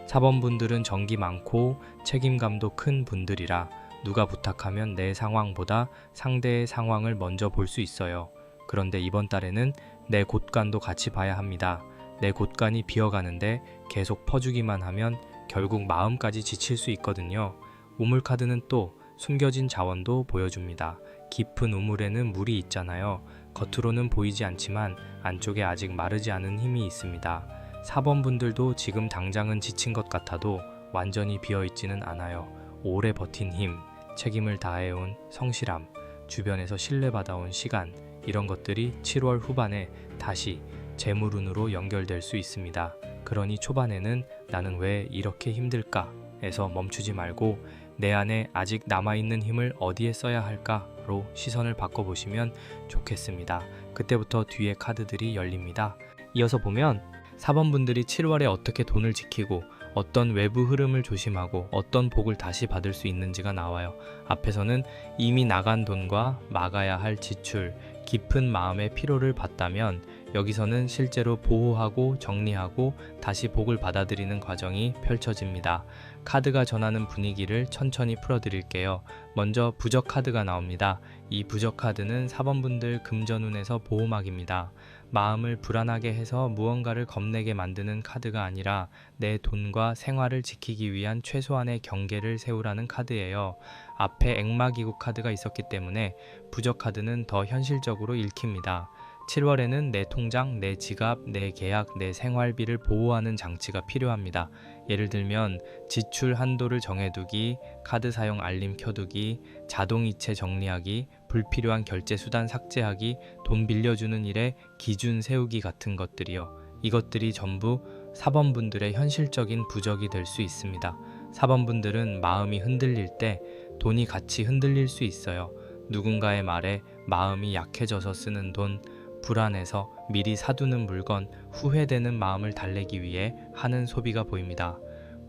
4번 분들은 정기 많고 책임감도 큰 분들이라 누가 부탁하면 내 상황보다 상대의 상황을 먼저 볼 수 있어요. 그런데 이번 달에는 내 곳간도 같이 봐야 합니다. 내 곳간이 비어가는데 계속 퍼주기만 하면 결국 마음까지 지칠 수 있거든요. 우물 카드는 또 숨겨진 자원도 보여줍니다. 깊은 우물에는 물이 있잖아요. 겉으로는 보이지 않지만 안쪽에 아직 마르지 않은 힘이 있습니다. 4번 분들도 지금 당장은 지친 것 같아도 완전히 비어있지는 않아요. 오래 버틴 힘, 책임을 다해온 성실함, 주변에서 신뢰받아온 시간, 이런 것들이 7월 후반에 다시 재물운으로 연결될 수 있습니다. 그러니 초반에는 나는 왜 이렇게 힘들까? 에서 멈추지 말고 내 안에 아직 남아있는 힘을 어디에 써야 할까로 시선을 바꿔보시면 좋겠습니다. 그때부터 뒤에 카드들이 열립니다. 이어서 보면 4번 분들이 7월에 어떻게 돈을 지키고 어떤 외부 흐름을 조심하고 어떤 복을 다시 받을 수 있는지가 나와요. 앞에서는 이미 나간 돈과 막아야 할 지출, 깊은 마음의 피로를 봤다면 여기서는 실제로 보호하고 정리하고 다시 복을 받아들이는 과정이 펼쳐집니다. 카드가 전하는 분위기를 천천히 풀어드릴게요. 먼저 부적 카드가 나옵니다. 이 부적 카드는 4번 분들 금전운에서 보호막입니다. 마음을 불안하게 해서 무언가를 겁내게 만드는 카드가 아니라 내 돈과 생활을 지키기 위한 최소한의 경계를 세우라는 카드예요. 앞에 액마기국 카드가 있었기 때문에 부적 카드는 더 현실적으로 읽힙니다. 7월에는 내 통장, 내 지갑, 내 계약, 내 생활비를 보호하는 장치가 필요합니다. 예를 들면 지출 한도를 정해두기, 카드 사용 알림 켜두기, 자동이체 정리하기, 불필요한 결제 수단 삭제하기, 돈 빌려주는 일에 기준 세우기 같은 것들이요. 이것들이 전부 4번 분들의 현실적인 부적이 될 수 있습니다. 4번 분들은 마음이 흔들릴 때 돈이 같이 흔들릴 수 있어요. 누군가의 말에 마음이 약해져서 쓰는 돈, 불안해서 미리 사두는 물건, 후회되는 마음을 달래기 위해 하는 소비가 보입니다.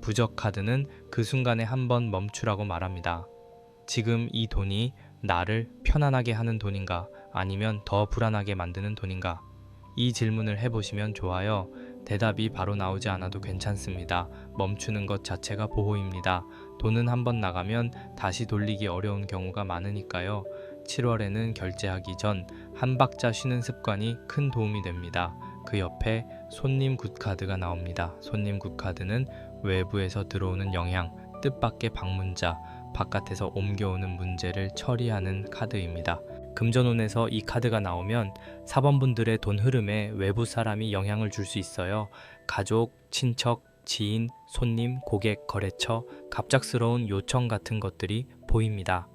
부적 카드는 그 순간에 한번 멈추라고 말합니다. 지금 이 돈이 나를 편안하게 하는 돈인가 아니면 더 불안하게 만드는 돈인가? 이 질문을 해보시면 좋아요. 대답이 바로 나오지 않아도 괜찮습니다. 멈추는 것 자체가 보호입니다. 돈은 한번 나가면 다시 돌리기 어려운 경우가 많으니까요. 7월에는 결제하기 전 한 박자 쉬는 습관이 큰 도움이 됩니다. 그 옆에 손님 굿카드가 나옵니다. 손님 굿카드는 외부에서 들어오는 영향, 뜻밖의 방문자, 바깥에서 옮겨오는 문제를 처리하는 카드입니다. 금전운에서 이 카드가 나오면 4번 분들의 돈 흐름에 외부 사람이 영향을 줄 수 있어요. 가족, 친척, 지인, 손님, 고객, 거래처, 갑작스러운 요청 같은 것들이 보입니다.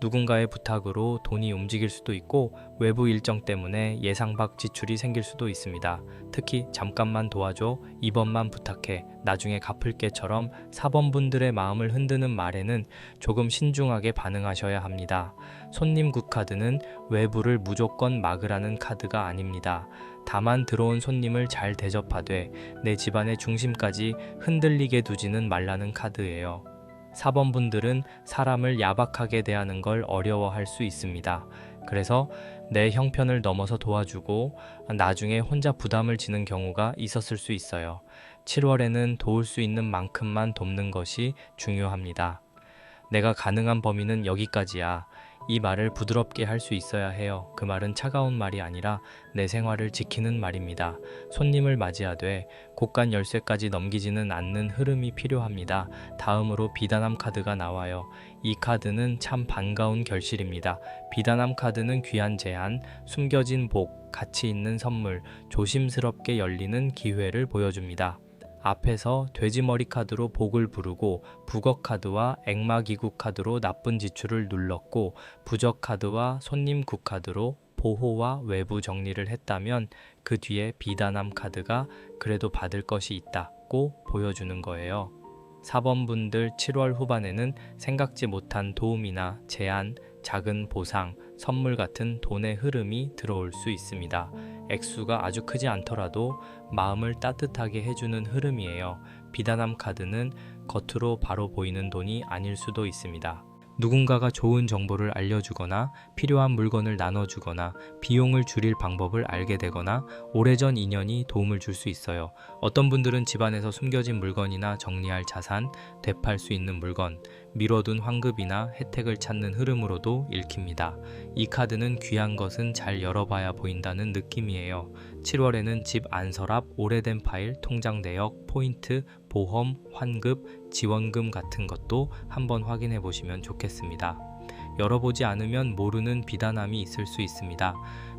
누군가의 부탁으로 돈이 움직일 수도 있고 외부 일정 때문에 예상 밖 지출이 생길 수도 있습니다. 특히 잠깐만 도와줘, 이번만 부탁해, 나중에 갚을게처럼 4번 분들의 마음을 흔드는 말에는 조금 신중하게 반응하셔야 합니다. 손님 굿카드는 외부를 무조건 막으라는 카드가 아닙니다. 다만 들어온 손님을 잘 대접하되 내 집안의 중심까지 흔들리게 두지는 말라는 카드예요. 4번 분들은 사람을 야박하게 대하는 걸 어려워할 수 있습니다. 그래서 내 형편을 넘어서 도와주고 나중에 혼자 부담을 지는 경우가 있었을 수 있어요. 7월에는 도울 수 있는 만큼만 돕는 것이 중요합니다. 내가 가능한 범위는 여기까지야. 이 말을 부드럽게 할 수 있어야 해요. 그 말은 차가운 말이 아니라 내 생활을 지키는 말입니다. 손님을 맞이하되 곳간 열쇠까지 넘기지는 않는 흐름이 필요합니다. 다음으로 비단함 카드가 나와요. 이 카드는 참 반가운 결실입니다. 비단함 카드는 귀한 제안, 숨겨진 복, 가치 있는 선물, 조심스럽게 열리는 기회를 보여줍니다. 앞에서 돼지머리 카드로 복을 부르고 북억 카드와 액마기국 카드로 나쁜 지출을 눌렀고 부적 카드와 손님 굿 카드로 보호와 외부 정리를 했다면 그 뒤에 비단함 카드가 그래도 받을 것이 있다고 보여주는 거예요. 4번 분들 7월 후반에는 생각지 못한 도움이나 제안, 작은 보상, 선물 같은 돈의 흐름이 들어올 수 있습니다. 액수가 아주 크지 않더라도 마음을 따뜻하게 해주는 흐름이에요. 비단함 카드는 겉으로 바로 보이는 돈이 아닐 수도 있습니다. 누군가가 좋은 정보를 알려주거나 필요한 물건을 나눠주거나 비용을 줄일 방법을 알게 되거나 오래전 인연이 도움을 줄 수 있어요. 어떤 분들은 집안에서 숨겨진 물건이나 정리할 자산, 되팔 수 있는 물건, 미뤄둔 환급이나 혜택을 찾는 흐름으로도 읽힙니다. 이 카드는 귀한 것은 잘 열어봐야 보인다는 느낌이에요. 7월에는 집 안서랍, 오래된 파일, 통장 내역, 포인트, 보험, 환급, 지원금 같은 것도 한번 확인해 보시면 좋겠습니다. 열어보지 않으면 모르는 비단함이 있을 수 있습니다.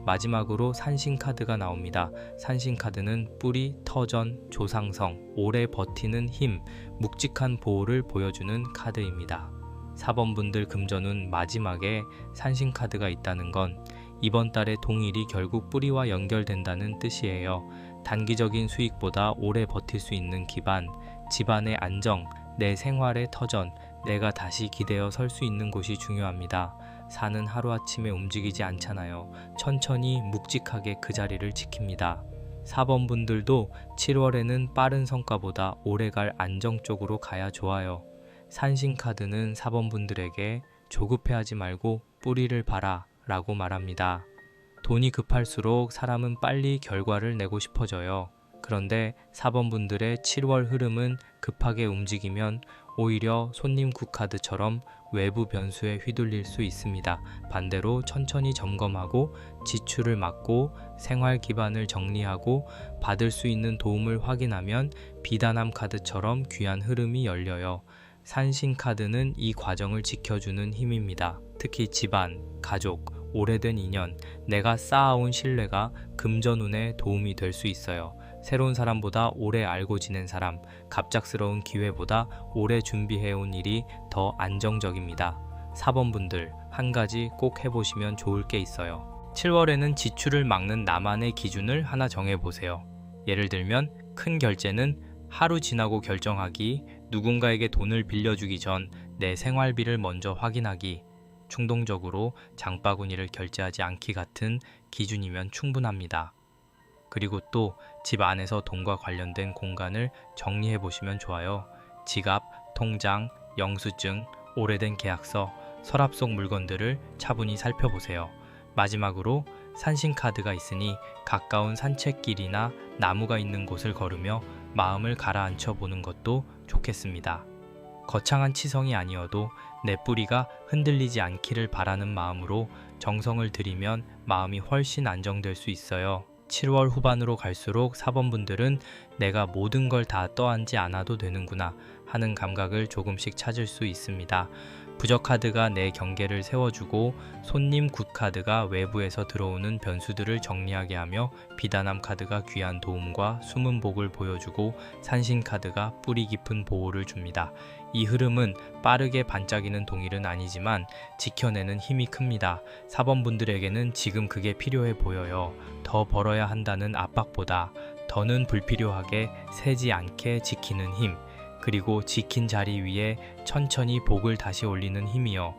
마지막으로 산신카드가 나옵니다. 산신카드는 뿌리, 터전, 조상성, 오래 버티는 힘, 묵직한 보호를 보여주는 카드입니다. 4번 분들 금전운 마지막에 산신카드가 있다는 건 이번 달의 동일이 결국 뿌리와 연결된다는 뜻이에요. 단기적인 수익보다 오래 버틸 수 있는 기반, 집안의 안정, 내 생활의 터전, 내가 다시 기대어 설 수 있는 곳이 중요합니다. 사는 하루아침에 움직이지 않잖아요. 천천히 묵직하게 그 자리를 지킵니다. 4번 분들도 7월에는 빠른 성과보다 오래갈 안정 쪽으로 가야 좋아요. 산신카드는 4번 분들에게 조급해하지 말고 뿌리를 봐라 라고 말합니다. 돈이 급할수록 사람은 빨리 결과를 내고 싶어져요. 그런데 4번 분들의 7월 흐름은 급하게 움직이면 오히려 손님 굿카드처럼 외부 변수에 휘둘릴 수 있습니다. 반대로 천천히 점검하고 지출을 막고 생활 기반을 정리하고 받을 수 있는 도움을 확인하면 비단함 카드처럼 귀한 흐름이 열려요. 산신카드는 이 과정을 지켜주는 힘입니다. 특히 집안, 가족, 오래된 인연, 내가 쌓아온 신뢰가 금전운에 도움이 될 수 있어요. 새로운 사람보다 오래 알고 지낸 사람, 갑작스러운 기회보다 오래 준비해온 일이 더 안정적입니다. 4번 분들, 한 가지 꼭 해보시면 좋을 게 있어요. 7월에는 지출을 막는 나만의 기준을 하나 정해보세요. 예를 들면 큰 결제는 하루 지나고 결정하기, 누군가에게 돈을 빌려주기 전 내 생활비를 먼저 확인하기, 충동적으로 장바구니를 결제하지 않기 같은 기준이면 충분합니다. 그리고 또 집 안에서 돈과 관련된 공간을 정리해 보시면 좋아요. 지갑, 통장, 영수증, 오래된 계약서, 서랍 속 물건들을 차분히 살펴보세요. 마지막으로 산신카드가 있으니 가까운 산책길이나 나무가 있는 곳을 걸으며 마음을 가라앉혀 보는 것도 좋겠습니다. 거창한 치성이 아니어도 내 뿌리가 흔들리지 않기를 바라는 마음으로 정성을 들이면 마음이 훨씬 안정될 수 있어요. 7월 후반으로 갈수록 4번 분들은 내가 모든 걸 다 떠안지 않아도 되는구나 하는 감각을 조금씩 찾을 수 있습니다. 부적카드가 내 경계를 세워주고 손님 굿카드가 외부에서 들어오는 변수들을 정리하게 하며 비단함 카드가 귀한 도움과 숨은 복을 보여주고 산신카드가 뿌리 깊은 보호를 줍니다. 이 흐름은 빠르게 반짝이는 동일은 아니지만 지켜내는 힘이 큽니다. 4번 분들에게는 지금 그게 필요해 보여요. 더 벌어야 한다는 압박보다 더는 불필요하게 새지 않게 지키는 힘, 그리고 지킨 자리 위에 천천히 복을 다시 올리는 힘이요.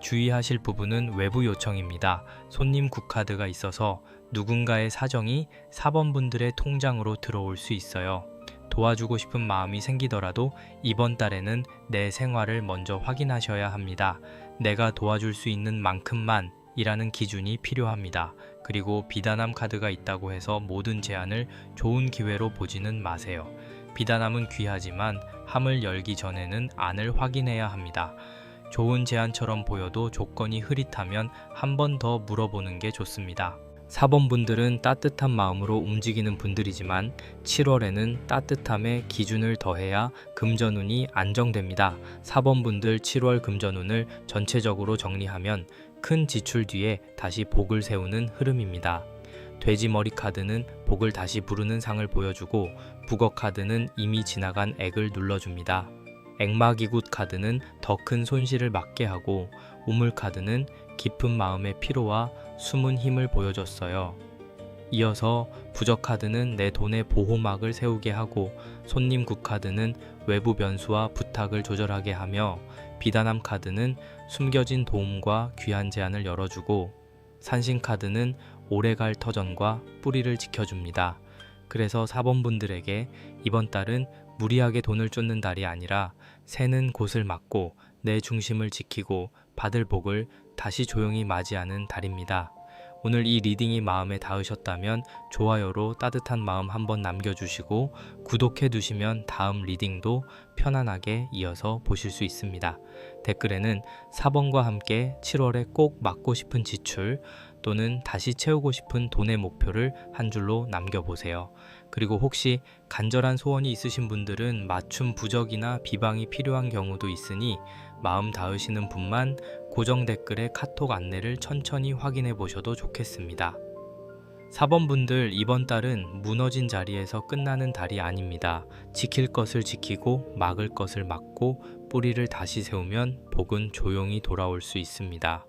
주의하실 부분은 외부 요청입니다. 손님 굿카드가 있어서 누군가의 사정이 4번 분들의 통장으로 들어올 수 있어요. 도와주고 싶은 마음이 생기더라도 이번 달에는 내 생활을 먼저 확인하셔야 합니다. 내가 도와줄 수 있는 만큼만 이라는 기준이 필요합니다. 그리고 비단함 카드가 있다고 해서 모든 제안을 좋은 기회로 보지는 마세요. 비단함은 귀하지만 함을 열기 전에는 안을 확인해야 합니다. 좋은 제안처럼 보여도 조건이 흐릿하면 한 번 더 물어보는 게 좋습니다. 4번 분들은 따뜻한 마음으로 움직이는 분들이지만 7월에는 따뜻함에 기준을 더해야 금전운이 안정됩니다. 4번 분들 7월 금전운을 전체적으로 정리하면 큰 지출 뒤에 다시 복을 세우는 흐름입니다. 돼지머리 카드는 복을 다시 부르는 상을 보여주고 북어 카드는 이미 지나간 액을 눌러줍니다. 액마기굿 카드는 더 큰 손실을 막게 하고 우물 카드는 깊은 마음의 피로와 숨은 힘을 보여줬어요. 이어서 부적 카드는 내 돈의 보호막을 세우게 하고 손님 굿 카드는 외부 변수와 부탁을 조절하게 하며 비단함 카드는 숨겨진 도움과 귀한 제안을 열어주고 산신 카드는 오래갈 터전과 뿌리를 지켜줍니다. 그래서 4번 분들에게 이번 달은 무리하게 돈을 쫓는 달이 아니라 새는 곳을 막고 내 중심을 지키고 받을 복을 다시 조용히 맞이하는 달입니다. 오늘 이 리딩이 마음에 닿으셨다면 좋아요로 따뜻한 마음 한번 남겨주시고 구독해 두시면 다음 리딩도 편안하게 이어서 보실 수 있습니다. 댓글에는 4번과 함께 7월에 꼭 막고 싶은 지출, 또는 다시 채우고 싶은 돈의 목표를 한 줄로 남겨보세요. 그리고 혹시 간절한 소원이 있으신 분들은 맞춤 부적이나 비방이 필요한 경우도 있으니 마음 닿으시는 분만 고정 댓글에 카톡 안내를 천천히 확인해 보셔도 좋겠습니다. 4번 분들, 이번 달은 무너진 자리에서 끝나는 달이 아닙니다. 지킬 것을 지키고 막을 것을 막고 뿌리를 다시 세우면 복은 조용히 돌아올 수 있습니다.